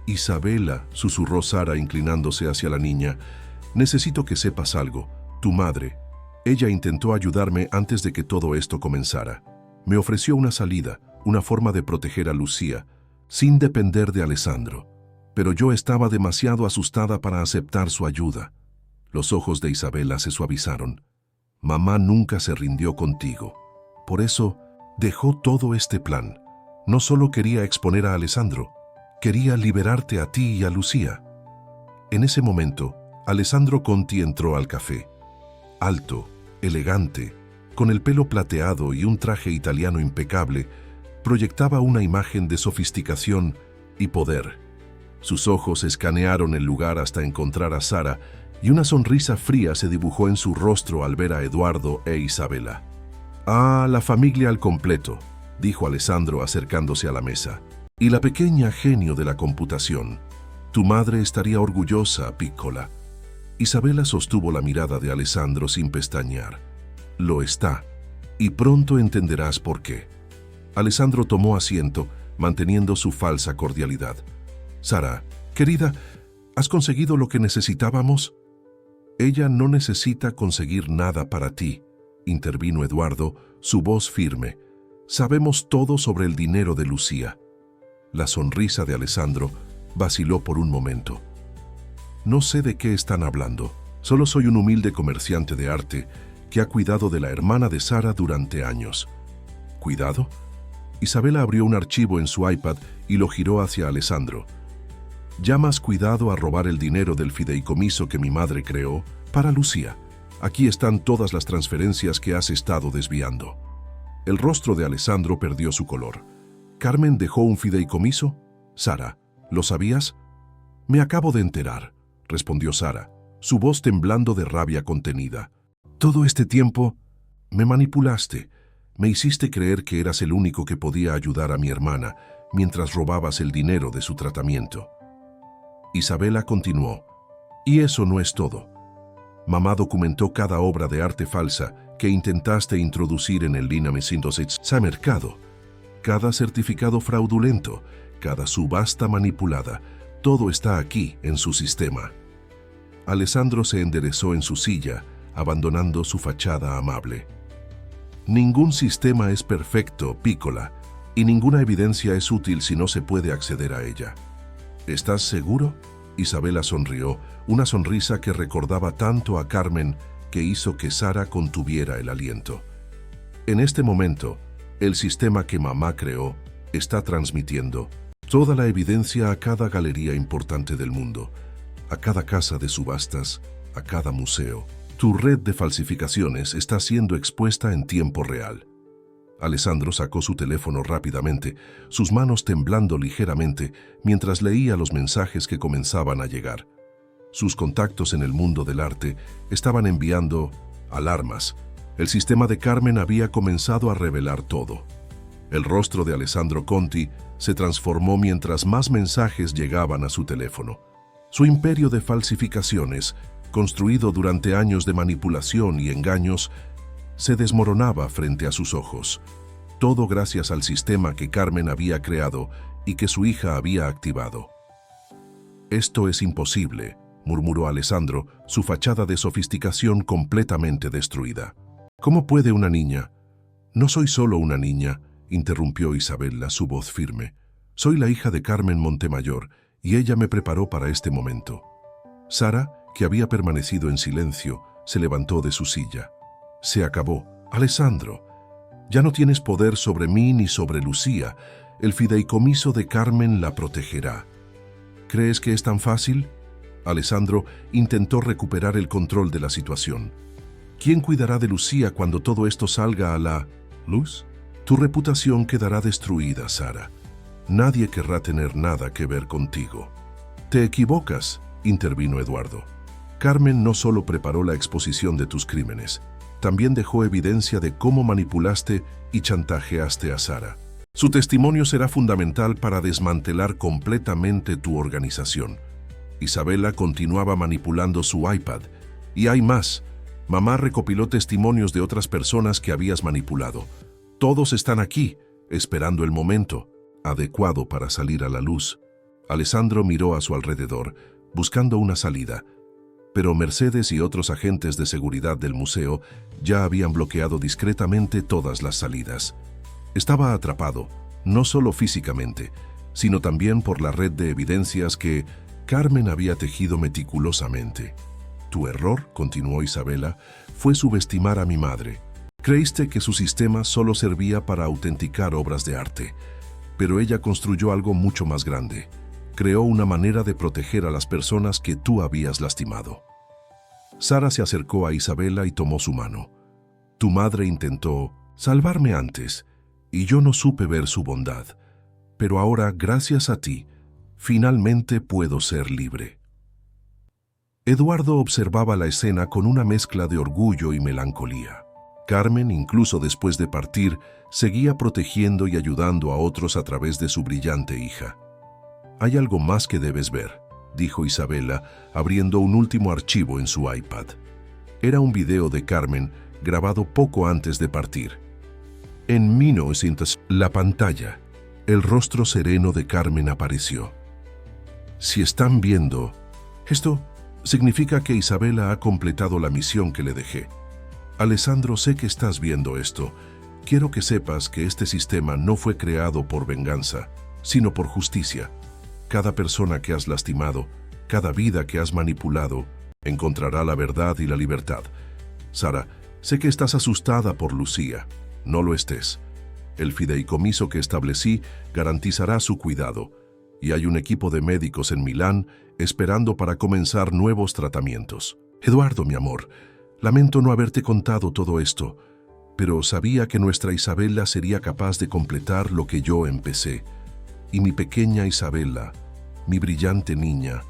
Isabela, susurró Sara inclinándose hacia la niña, necesito que sepas algo. Tu madre. Ella intentó ayudarme antes de que todo esto comenzara. Me ofreció una salida, una forma de proteger a Lucía, sin depender de Alessandro. Pero yo estaba demasiado asustada para aceptar su ayuda. Los ojos de Isabela se suavizaron. Mamá nunca se rindió contigo. Por eso, dejó todo este plan. No solo quería exponer a Alessandro, quería liberarte a ti y a Lucía. En ese momento, Alessandro Conti entró al café. Alto, elegante, con el pelo plateado y un traje italiano impecable, proyectaba una imagen de sofisticación y poder. Sus ojos escanearon el lugar hasta encontrar a Sara y una sonrisa fría se dibujó en su rostro al ver a Eduardo e Isabela. «Ah, la familia al completo», dijo Alessandro acercándose a la mesa. «Y la pequeña genio de la computación. Tu madre estaría orgullosa, Piccola». Isabela sostuvo la mirada de Alessandro sin pestañear. «Lo está, y pronto entenderás por qué». Alessandro tomó asiento, manteniendo su falsa cordialidad. «Sara, querida, ¿has conseguido lo que necesitábamos?» «Ella no necesita conseguir nada para ti», intervino Eduardo, su voz firme. «Sabemos todo sobre el dinero de Lucía». La sonrisa de Alessandro vaciló por un momento. «No sé de qué están hablando. Solo soy un humilde comerciante de arte que ha cuidado de la hermana de Sara durante años». «¿Cuidado?» Isabela abrió un archivo en su iPad y lo giró hacia Alessandro. «¿Llamas cuidado a robar el dinero del fideicomiso que mi madre creó para Lucía? Aquí están todas las transferencias que has estado desviando». El rostro de Alessandro perdió su color. «¿Carmen dejó un fideicomiso? Sara, ¿lo sabías?» «Me acabo de enterar», respondió Sara, su voz temblando de rabia contenida. «Todo este tiempo me manipulaste. Me hiciste creer que eras el único que podía ayudar a mi hermana mientras robabas el dinero de su tratamiento». Isabela continuó. «Y eso no es todo. Mamá documentó cada obra de arte falsa que intentaste introducir en el mercado. Cada certificado fraudulento, cada subasta manipulada, todo está aquí en su sistema». Alessandro se enderezó en su silla, abandonando su fachada amable. «Ningún sistema es perfecto, Piccola, y ninguna evidencia es útil si no se puede acceder a ella». «¿Estás seguro?» Isabela sonrió, una sonrisa que recordaba tanto a Carmen que hizo que Sara contuviera el aliento. «En este momento, el sistema que mamá creó está transmitiendo toda la evidencia a cada galería importante del mundo, a cada casa de subastas, a cada museo. Tu red de falsificaciones está siendo expuesta en tiempo real». Alessandro sacó su teléfono rápidamente, sus manos temblando ligeramente mientras leía los mensajes que comenzaban a llegar. Sus contactos en el mundo del arte estaban enviando alarmas. El sistema de Carmen había comenzado a revelar todo. El rostro de Alessandro Conti se transformó mientras más mensajes llegaban a su teléfono. Su imperio de falsificaciones, construido durante años de manipulación y engaños, se desmoronaba frente a sus ojos. Todo gracias al sistema que Carmen había creado y que su hija había activado. «Esto es imposible», murmuró Alessandro, su fachada de sofisticación completamente destruida. «¿Cómo puede una niña?» «No soy solo una niña», interrumpió Isabela, su voz firme. «Soy la hija de Carmen Montemayor y ella me preparó para este momento». Sara, que había permanecido en silencio, se levantó de su silla. «Se acabó. Alessandro, ya no tienes poder sobre mí ni sobre Lucía. El fideicomiso de Carmen la protegerá». «¿Crees que es tan fácil?» Alessandro intentó recuperar el control de la situación. «¿Quién cuidará de Lucía cuando todo esto salga a la luz? Tu reputación quedará destruida, Sara. Nadie querrá tener nada que ver contigo». «Te equivocas», intervino Eduardo. «Carmen no solo preparó la exposición de tus crímenes, también dejó evidencia de cómo manipulaste y chantajeaste a Sara. Su testimonio será fundamental para desmantelar completamente tu organización». Isabela continuaba manipulando su iPad. «Y hay más. Mamá recopiló testimonios de otras personas que habías manipulado. Todos están aquí, esperando el momento». adecuado para salir a la luz. Alessandro miró a su alrededor, buscando una salida, pero Mercedes y otros agentes de seguridad del museo ya habían bloqueado discretamente todas las salidas. Estaba atrapado, no solo físicamente, sino también por la red de evidencias que Carmen había tejido meticulosamente. «Tu error», continuó Isabela, «fue subestimar a mi madre. Creíste que su sistema solo servía para autenticar obras de arte, pero ella construyó algo mucho más grande. Creó una manera de proteger a las personas que tú habías lastimado». Sara se acercó a Isabela y tomó su mano. «Tu madre intentó salvarme antes, y yo no supe ver su bondad. Pero ahora, gracias a ti, finalmente puedo ser libre». Eduardo observaba la escena con una mezcla de orgullo y melancolía. Carmen, incluso después de partir, seguía protegiendo y ayudando a otros a través de su brillante hija. «Hay algo más que debes ver», dijo Isabela, abriendo un último archivo en su iPad. Era un video de Carmen grabado poco antes de partir. En 1900, la pantalla, el rostro sereno de Carmen apareció. Si están viendo, esto significa que Isabela ha completado la misión que le dejé. Alessandro, sé que estás viendo esto. Quiero que sepas que este sistema no fue creado por venganza, sino por justicia. Cada persona que has lastimado, cada vida que has manipulado, encontrará la verdad y la libertad. Sara, sé que estás asustada por Lucía. No lo estés. El fideicomiso que establecí garantizará su cuidado, y hay un equipo de médicos en Milán esperando para comenzar nuevos tratamientos. Eduardo, mi amor, lamento no haberte contado todo esto, pero sabía que nuestra Isabela sería capaz de completar lo que yo empecé. Y mi pequeña Isabela, mi brillante niña,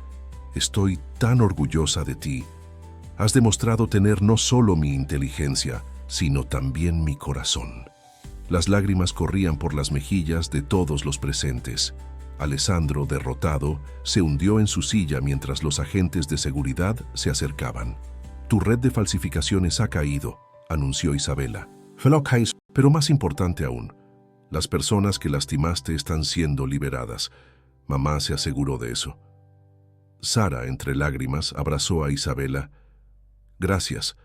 estoy tan orgullosa de ti. Has demostrado tener no solo mi inteligencia, sino también mi corazón. Las lágrimas corrían por las mejillas de todos los presentes. Alessandro, derrotado, se hundió en su silla mientras los agentes de seguridad se acercaban. «Tu red de falsificaciones ha caído», anunció Isabela. «Pero más importante aún, las personas que lastimaste están siendo liberadas. Mamá se aseguró de eso». Sara, entre lágrimas, abrazó a Isabela. «Gracias.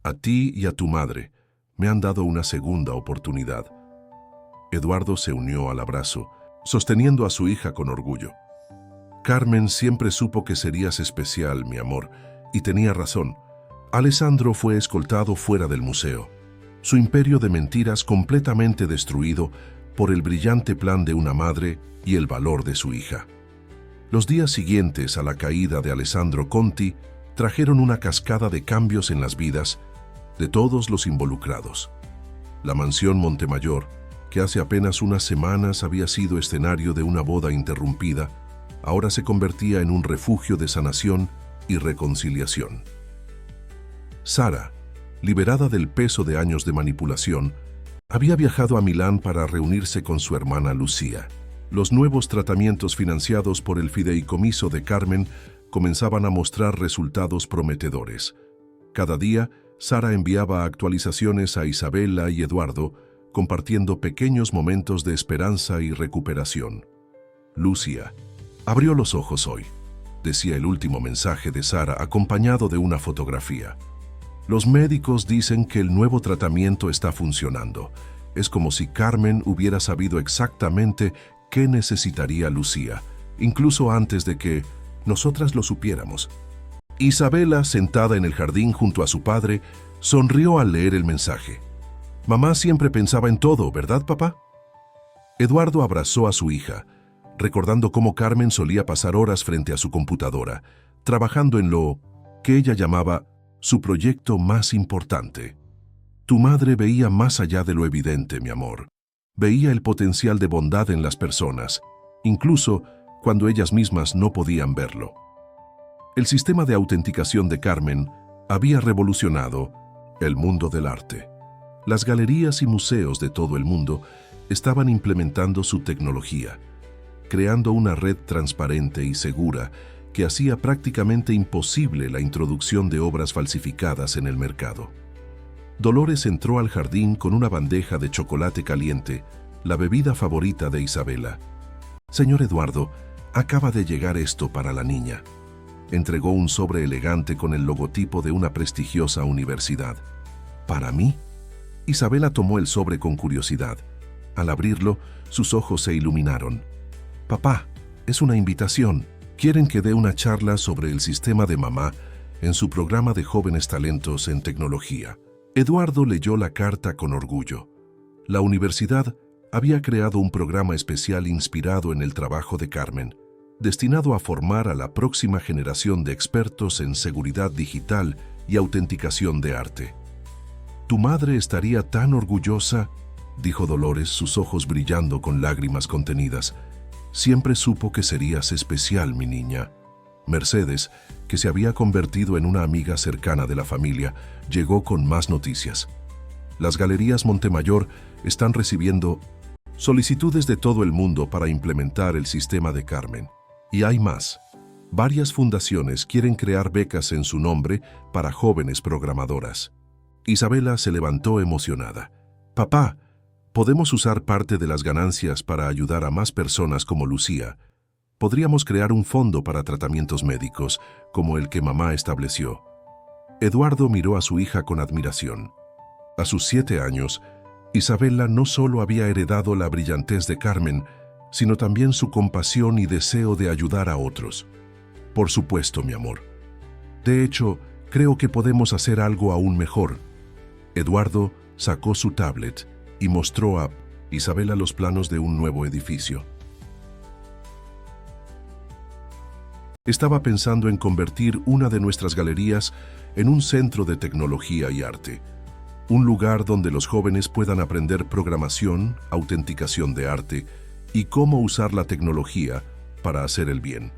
A ti y a tu madre. Me han dado una segunda oportunidad». Eduardo se unió al abrazo, sosteniendo a su hija con orgullo. «Carmen siempre supo que serías especial, mi amor, y tenía razón». Alessandro fue escoltado fuera del museo, su imperio de mentiras completamente destruido por el brillante plan de una madre y el valor de su hija. Los días siguientes a la caída de Alessandro Conti trajeron una cascada de cambios en las vidas de todos los involucrados. La mansión Montemayor, que hace apenas unas semanas había sido escenario de una boda interrumpida, ahora se convertía en un refugio de sanación y reconciliación. Sara, liberada del peso de años de manipulación, había viajado a Milán para reunirse con su hermana Lucía. Los nuevos tratamientos financiados por el fideicomiso de Carmen comenzaban a mostrar resultados prometedores. Cada día, Sara enviaba actualizaciones a Isabela y Eduardo, compartiendo pequeños momentos de esperanza y recuperación. «Lucía, abrió los ojos hoy», decía el último mensaje de Sara acompañado de una fotografía. «Los médicos dicen que el nuevo tratamiento está funcionando. Es como si Carmen hubiera sabido exactamente qué necesitaría Lucía, incluso antes de que nosotras lo supiéramos». Isabela, sentada en el jardín junto a su padre, sonrió al leer el mensaje. «Mamá siempre pensaba en todo, ¿verdad, papá?». Eduardo abrazó a su hija, recordando cómo Carmen solía pasar horas frente a su computadora, trabajando en lo que ella llamaba su proyecto más importante. «Tu madre veía más allá de lo evidente, mi amor. Veía el potencial de bondad en las personas, incluso cuando ellas mismas no podían verlo». El sistema de autenticación de Carmen había revolucionado el mundo del arte. Las galerías y museos de todo el mundo estaban implementando su tecnología, creando una red transparente y segura que hacía prácticamente imposible la introducción de obras falsificadas en el mercado. Dolores entró al jardín con una bandeja de chocolate caliente, la bebida favorita de Isabela. Señor Eduardo, acaba de llegar esto para la niña. Entregó un sobre elegante con el logotipo de una prestigiosa universidad. ¿Para mí? Isabela tomó el sobre con curiosidad. Al abrirlo, sus ojos se iluminaron. Papá, es una invitación. Quieren que dé una charla sobre el sistema de mamá en su programa de jóvenes talentos en tecnología. Eduardo leyó la carta con orgullo. La universidad había creado un programa especial inspirado en el trabajo de Carmen, destinado a formar a la próxima generación de expertos en seguridad digital y autenticación de arte. «Tu madre estaría tan orgullosa», dijo Dolores, sus ojos brillando con lágrimas contenidas. «Siempre supo que serías especial, mi niña». Mercedes, que se había convertido en una amiga cercana de la familia, llegó con más noticias. Las Galerías Montemayor están recibiendo solicitudes de todo el mundo para implementar el sistema de Carmen. Y hay más. Varias fundaciones quieren crear becas en su nombre para jóvenes programadoras. Isabela se levantó emocionada. «Papá, podemos usar parte de las ganancias para ayudar a más personas como Lucía. Podríamos crear un fondo para tratamientos médicos, como el que mamá estableció». Eduardo miró a su hija con admiración. A sus 7 años, Isabela no solo había heredado la brillantez de Carmen, sino también su compasión y deseo de ayudar a otros. «Por supuesto, mi amor. De hecho, creo que podemos hacer algo aún mejor». Eduardo sacó su tablet y mostró a Isabela los planos de un nuevo edificio. Estaba pensando en convertir una de nuestras galerías en un centro de tecnología y arte. Un lugar donde los jóvenes puedan aprender programación, autenticación de arte y cómo usar la tecnología para hacer el bien.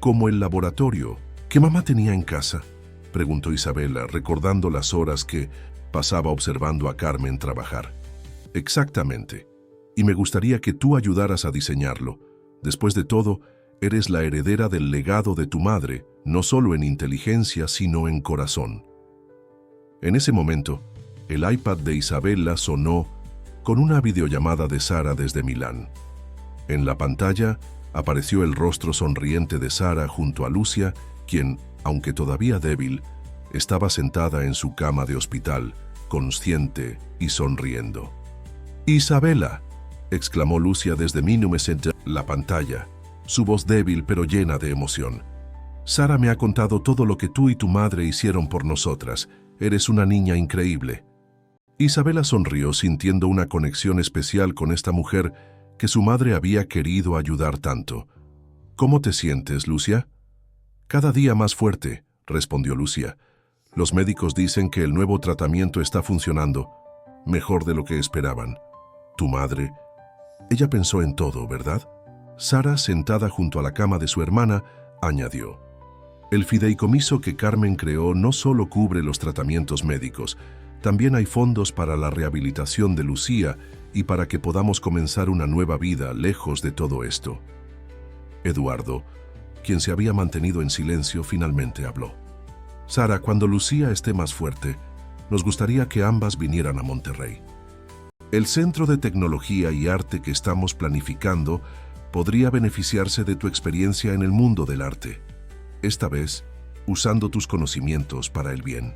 «Como el laboratorio que mamá tenía en casa», preguntó Isabela, recordando las horas que pasaba observando a Carmen trabajar. «Exactamente. Y me gustaría que tú ayudaras a diseñarlo. Después de todo, eres la heredera del legado de tu madre, no solo en inteligencia, sino en corazón». En ese momento, el iPad de Isabela sonó con una videollamada de Sara desde Milán. En la pantalla apareció el rostro sonriente de Sara junto a Lucia, quien, aunque todavía débil, estaba sentada en su cama de hospital, consciente y sonriendo. «Isabela», exclamó Lucia desde la pantalla, su voz débil pero llena de emoción. «Sara me ha contado todo lo que tú y tu madre hicieron por nosotras. Eres una niña increíble». Isabela sonrió sintiendo una conexión especial con esta mujer que su madre había querido ayudar tanto. «¿Cómo te sientes, Lucia?» «Cada día más fuerte», respondió Lucia. «Los médicos dicen que el nuevo tratamiento está funcionando, mejor de lo que esperaban. Tu madre...» Ella pensó en todo, ¿verdad? Sara, sentada junto a la cama de su hermana, añadió: «El fideicomiso que Carmen creó no solo cubre los tratamientos médicos, también hay fondos para la rehabilitación de Lucía y para que podamos comenzar una nueva vida lejos de todo esto». Eduardo, quien se había mantenido en silencio, finalmente habló. «Sara, cuando Lucía esté más fuerte, nos gustaría que ambas vinieran a Monterrey. El Centro de Tecnología y Arte que estamos planificando podría beneficiarse de tu experiencia en el mundo del arte, esta vez usando tus conocimientos para el bien».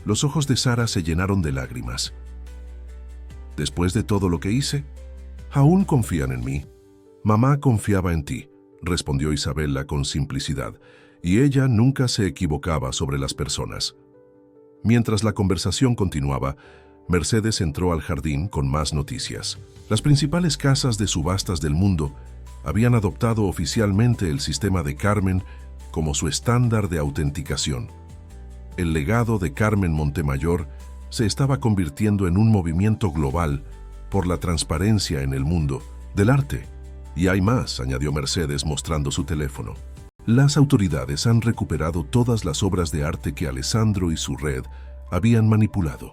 Los ojos de Sara se llenaron de lágrimas. «¿Después de todo lo que hice? ¿Aún confían en mí?» «Mamá confiaba en ti», respondió Isabela con simplicidad, y ella nunca se equivocaba sobre las personas. Mientras la conversación continuaba, Mercedes entró al jardín con más noticias. Las principales casas de subastas del mundo habían adoptado oficialmente el sistema de Carmen como su estándar de autenticación. El legado de Carmen Montemayor se estaba convirtiendo en un movimiento global por la transparencia en el mundo del arte. «Y hay más», añadió Mercedes mostrando su teléfono. «Las autoridades han recuperado todas las obras de arte que Alessandro y su red habían manipulado.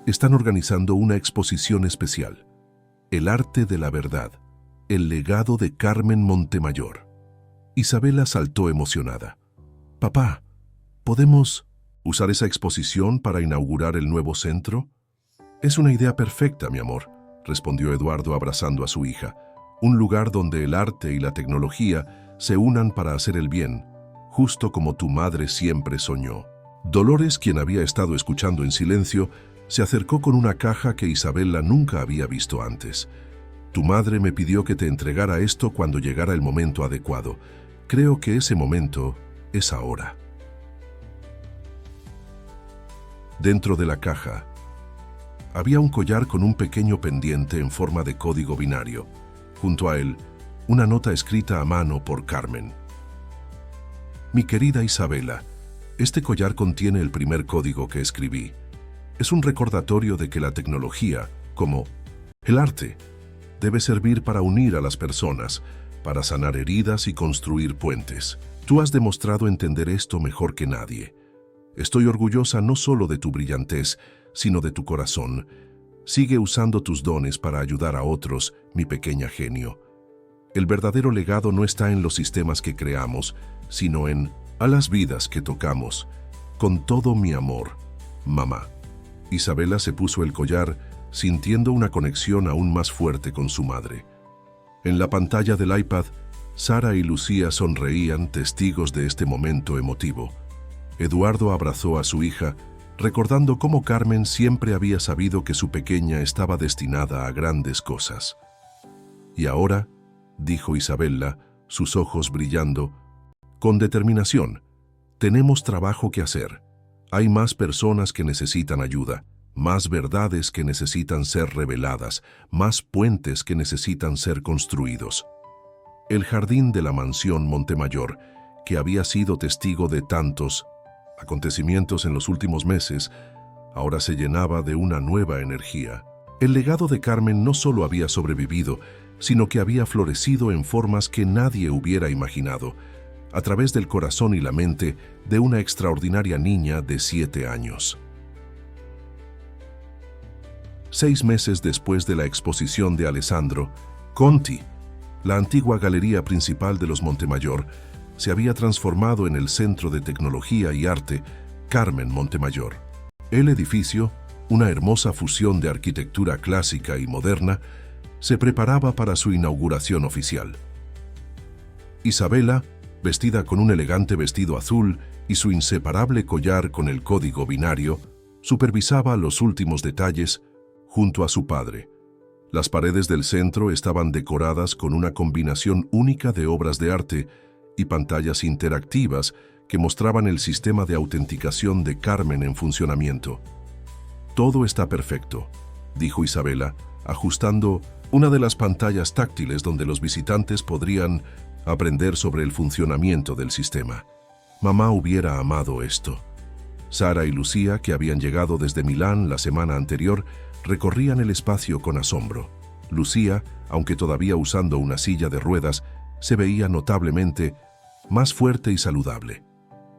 Están organizando una exposición especial. El arte de la verdad, el legado de Carmen Montemayor». Isabela saltó emocionada. «Papá, ¿podemos usar esa exposición para inaugurar el nuevo centro?» «Es una idea perfecta, mi amor», respondió Eduardo abrazando a su hija. un lugar donde el arte y la tecnología se unan para hacer el bien, justo como tu madre siempre soñó. Dolores, quien había estado escuchando en silencio, se acercó con una caja que Isabela nunca había visto antes. Tu madre me pidió que te entregara esto cuando llegara el momento adecuado. Creo que ese momento es ahora. Dentro de la caja había un collar con un pequeño pendiente en forma de código binario. Junto a él, una nota escrita a mano por Carmen. Mi querida Isabela, este collar contiene el primer código que escribí. Es un recordatorio de que la tecnología, como el arte, debe servir para unir a las personas, para sanar heridas y construir puentes. Tú has demostrado entender esto mejor que nadie. Estoy orgullosa no solo de tu brillantez, sino de tu corazón. Sigue usando tus dones para ayudar a otros, mi pequeña genio. El verdadero legado no está en los sistemas que creamos, sino en a las vidas que tocamos. Con todo mi amor, mamá. Isabela se puso el collar, sintiendo una conexión aún más fuerte con su madre. En la pantalla del iPad, Sara y Lucía sonreían, testigos de este momento emotivo. Eduardo abrazó a su hija, recordando cómo Carmen siempre había sabido que su pequeña estaba destinada a grandes cosas. Y ahora, dijo Isabela, sus ojos brillando, con determinación, tenemos trabajo que hacer. Hay más personas que necesitan ayuda, más verdades que necesitan ser reveladas, más puentes que necesitan ser construidos. El jardín de la mansión Montemayor, que había sido testigo de tantos acontecimientos en los últimos meses, ahora se llenaba de una nueva energía. El legado de Carmen no solo había sobrevivido, sino que había florecido en formas que nadie hubiera imaginado, a través del corazón y la mente de una extraordinaria niña de 7 años. 6 meses después de la exposición de Alessandro, Conti, la antigua galería principal de los Montemayor, se había transformado en el Centro de Tecnología y Arte Carmen Montemayor. El edificio, una hermosa fusión de arquitectura clásica y moderna, se preparaba para su inauguración oficial. Isabela, vestida con un elegante vestido azul y su inseparable collar con el código binario, supervisaba los últimos detalles junto a su padre. Las paredes del centro estaban decoradas con una combinación única de obras de arte y pantallas interactivas que mostraban el sistema de autenticación de Carmen en funcionamiento. Todo está perfecto, dijo Isabela, ajustando una de las pantallas táctiles donde los visitantes podrían aprender sobre el funcionamiento del sistema. Mamá hubiera amado esto. Sara y Lucía, que habían llegado desde Milán la semana anterior, recorrían el espacio con asombro. Lucía, aunque todavía usando una silla de ruedas, se veía notablemente más fuerte y saludable.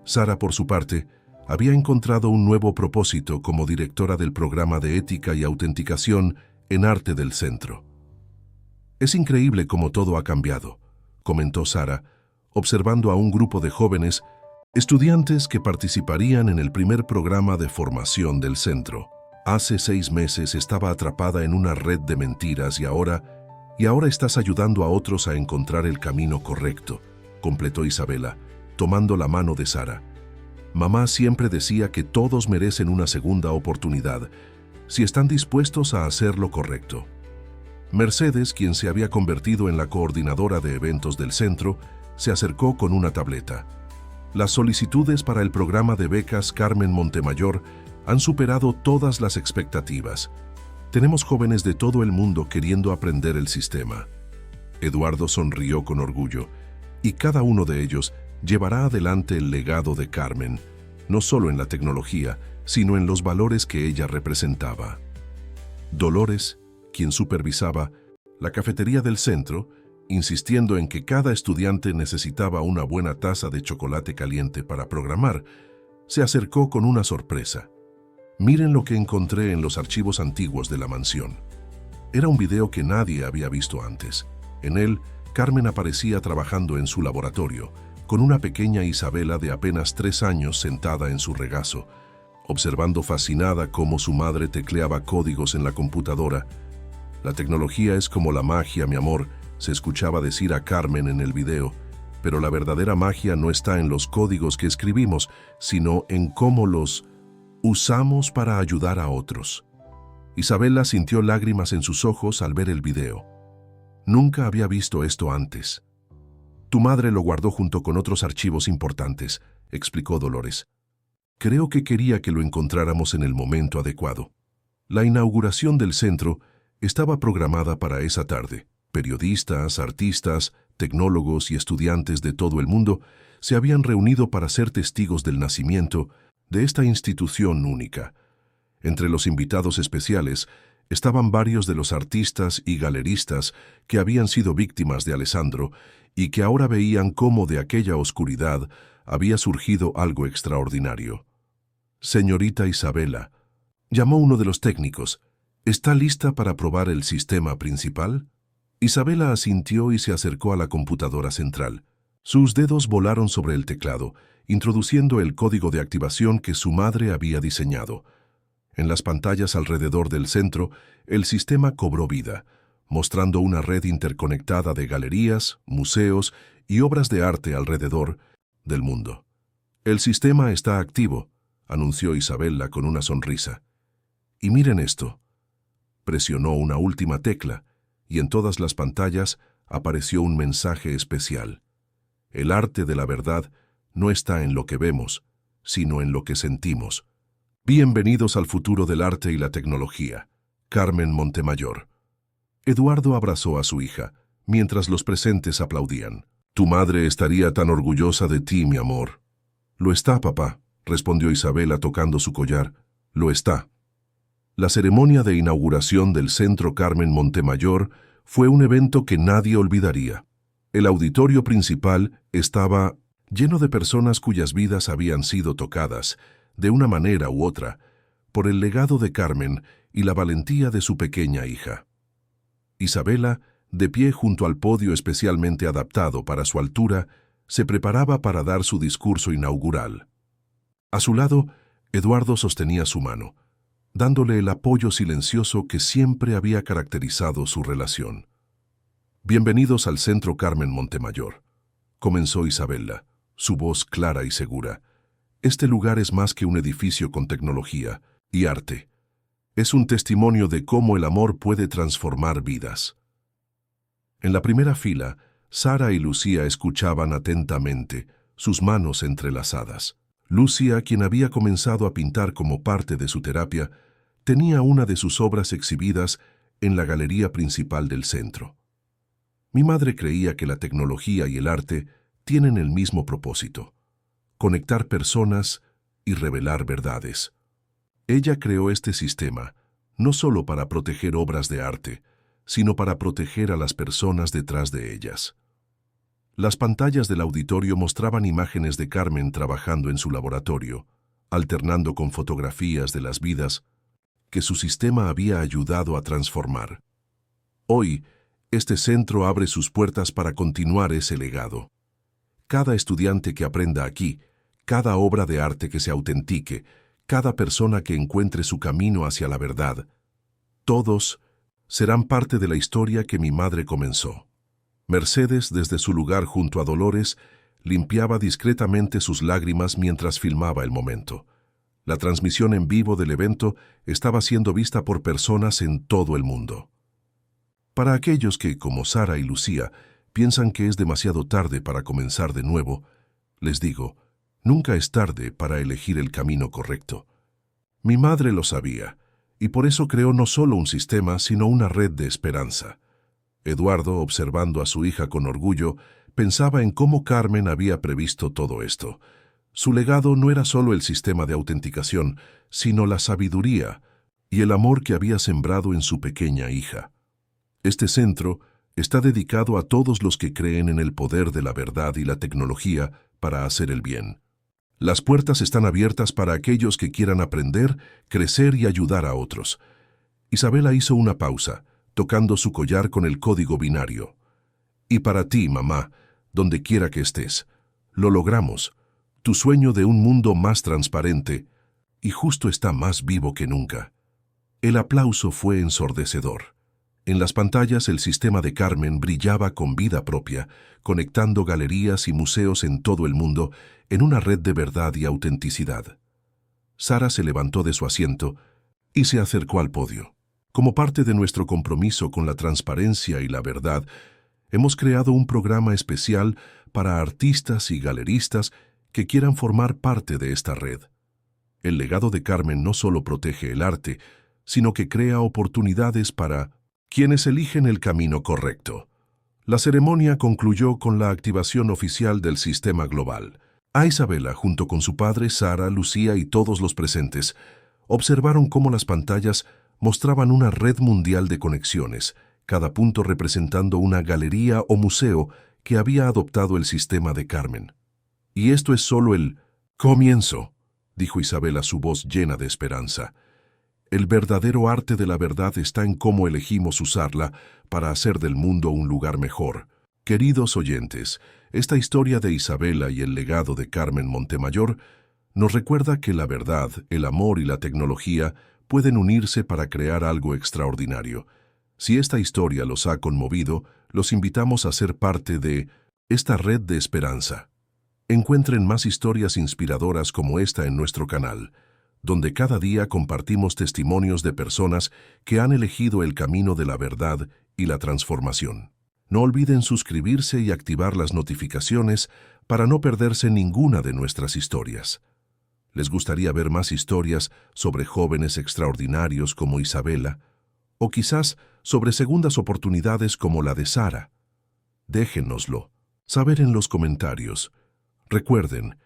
Sara, por su parte, había encontrado un nuevo propósito como directora del programa de ética y autenticación en arte del centro. Es increíble cómo todo ha cambiado, comentó Sara, observando a un grupo de jóvenes estudiantes que participarían en el primer programa de formación del centro. Hace 6 meses estaba atrapada en una red de mentiras y ahora estás ayudando a otros a encontrar el camino correcto, completó Isabela, tomando la mano de Sara. Mamá siempre decía que todos merecen una segunda oportunidad, si están dispuestos a hacer lo correcto. Mercedes, quien se había convertido en la coordinadora de eventos del centro, se acercó con una tableta. Las solicitudes para el programa de becas Carmen Montemayor han superado todas las expectativas. Tenemos jóvenes de todo el mundo queriendo aprender el sistema. Eduardo sonrió con orgullo, y cada uno de ellos llevará adelante el legado de Carmen, no solo en la tecnología, sino en los valores que ella representaba. Dolores, quien supervisaba la cafetería del centro, insistiendo en que cada estudiante necesitaba una buena taza de chocolate caliente para programar, se acercó con una sorpresa. Miren lo que encontré en los archivos antiguos de la mansión. Era un video que nadie había visto antes. En él, Carmen aparecía trabajando en su laboratorio, con una pequeña Isabela de apenas 3 años sentada en su regazo, observando fascinada cómo su madre tecleaba códigos en la computadora. La tecnología es como la magia, mi amor, se escuchaba decir a Carmen en el video, pero la verdadera magia no está en los códigos que escribimos, sino en cómo los usamos para ayudar a otros. Isabela sintió lágrimas en sus ojos al ver el video. Nunca había visto esto antes. Tu madre lo guardó junto con otros archivos importantes, explicó Dolores. Creo que quería que lo encontráramos en el momento adecuado. La inauguración del centro estaba programada para esa tarde. Periodistas, artistas, tecnólogos y estudiantes de todo el mundo se habían reunido para ser testigos del nacimiento de esta institución única. Entre los invitados especiales estaban varios de los artistas y galeristas que habían sido víctimas de Alessandro y que ahora veían cómo de aquella oscuridad había surgido algo extraordinario. Señorita Isabela, llamó uno de los técnicos, ¿está lista para probar el sistema principal? Isabela asintió y se acercó a la computadora central. Sus dedos volaron sobre el teclado, introduciendo el código de activación que su madre había diseñado. En las pantallas alrededor del centro, el sistema cobró vida, mostrando una red interconectada de galerías, museos y obras de arte alrededor del mundo. El sistema está activo, anunció Isabela con una sonrisa. Y miren esto. Presionó una última tecla y en todas las pantallas apareció un mensaje especial. El arte de la verdad no está en lo que vemos, sino en lo que sentimos. Bienvenidos al futuro del arte y la tecnología. Carmen Montemayor. Eduardo abrazó a su hija, mientras los presentes aplaudían. Tu madre estaría tan orgullosa de ti, mi amor. Lo está, papá, respondió Isabela tocando su collar. Lo está. La ceremonia de inauguración del Centro Carmen Montemayor fue un evento que nadie olvidaría. El auditorio principal estaba lleno de personas cuyas vidas habían sido tocadas, de una manera u otra, por el legado de Carmen y la valentía de su pequeña hija. Isabela, de pie junto al podio especialmente adaptado para su altura, se preparaba para dar su discurso inaugural. A su lado, Eduardo sostenía su mano, dándole el apoyo silencioso que siempre había caracterizado su relación. Bienvenidos al Centro Carmen Montemayor, comenzó Isabela, su voz clara y segura. Este lugar es más que un edificio con tecnología y arte. Es un testimonio de cómo el amor puede transformar vidas. En la primera fila, Sara y Lucía escuchaban atentamente, sus manos entrelazadas. Lucía, quien había comenzado a pintar como parte de su terapia, tenía una de sus obras exhibidas en la galería principal del centro. Mi madre creía que la tecnología y el arte tienen el mismo propósito: conectar personas y revelar verdades. Ella creó este sistema no solo para proteger obras de arte, sino para proteger a las personas detrás de ellas. Las pantallas del auditorio mostraban imágenes de Carmen trabajando en su laboratorio, alternando con fotografías de las vidas que su sistema había ayudado a transformar. Hoy, este centro abre sus puertas para continuar ese legado. Cada estudiante que aprenda aquí, cada obra de arte que se autentique, cada persona que encuentre su camino hacia la verdad, todos serán parte de la historia que mi madre comenzó. Mercedes, desde su lugar junto a Dolores, limpiaba discretamente sus lágrimas mientras filmaba el momento. La transmisión en vivo del evento estaba siendo vista por personas en todo el mundo. Para aquellos que, como Sara y Lucía, piensan que es demasiado tarde para comenzar de nuevo, les digo, nunca es tarde para elegir el camino correcto. Mi madre lo sabía, y por eso creó no solo un sistema, sino una red de esperanza. Eduardo, observando a su hija con orgullo, pensaba en cómo Carmen había previsto todo esto. Su legado no era solo el sistema de autenticación, sino la sabiduría y el amor que había sembrado en su pequeña hija. Este centro está dedicado a todos los que creen en el poder de la verdad y la tecnología para hacer el bien. Las puertas están abiertas para aquellos que quieran aprender, crecer y ayudar a otros. Isabela hizo una pausa, tocando su collar con el código binario. Y para ti, mamá, donde quiera que estés, lo logramos. Tu sueño de un mundo más transparente y justo está más vivo que nunca. El aplauso fue ensordecedor. En las pantallas el sistema de Carmen brillaba con vida propia, conectando galerías y museos en todo el mundo en una red de verdad y autenticidad. Sara se levantó de su asiento y se acercó al podio. Como parte de nuestro compromiso con la transparencia y la verdad, hemos creado un programa especial para artistas y galeristas que quieran formar parte de esta red. El legado de Carmen no solo protege el arte, sino que crea oportunidades para quienes eligen el camino correcto. La ceremonia concluyó con la activación oficial del sistema global. A Isabela, junto con su padre, Sara, Lucía y todos los presentes, observaron cómo las pantallas mostraban una red mundial de conexiones, cada punto representando una galería o museo que había adoptado el sistema de Carmen. Y esto es solo el comienzo, dijo Isabela, su voz llena de esperanza. El verdadero arte de la verdad está en cómo elegimos usarla para hacer del mundo un lugar mejor. Queridos oyentes, esta historia de Isabela y el legado de Carmen Montemayor nos recuerda que la verdad, el amor y la tecnología pueden unirse para crear algo extraordinario. Si esta historia los ha conmovido, los invitamos a ser parte de esta red de esperanza. Encuentren más historias inspiradoras como esta en nuestro canal, donde cada día compartimos testimonios de personas que han elegido el camino de la verdad y la transformación. No olviden suscribirse y activar las notificaciones para no perderse ninguna de nuestras historias. ¿Les gustaría ver más historias sobre jóvenes extraordinarios como Isabela? ¿O quizás sobre segundas oportunidades como la de Sara? Déjenoslo saber en los comentarios. Recuerden,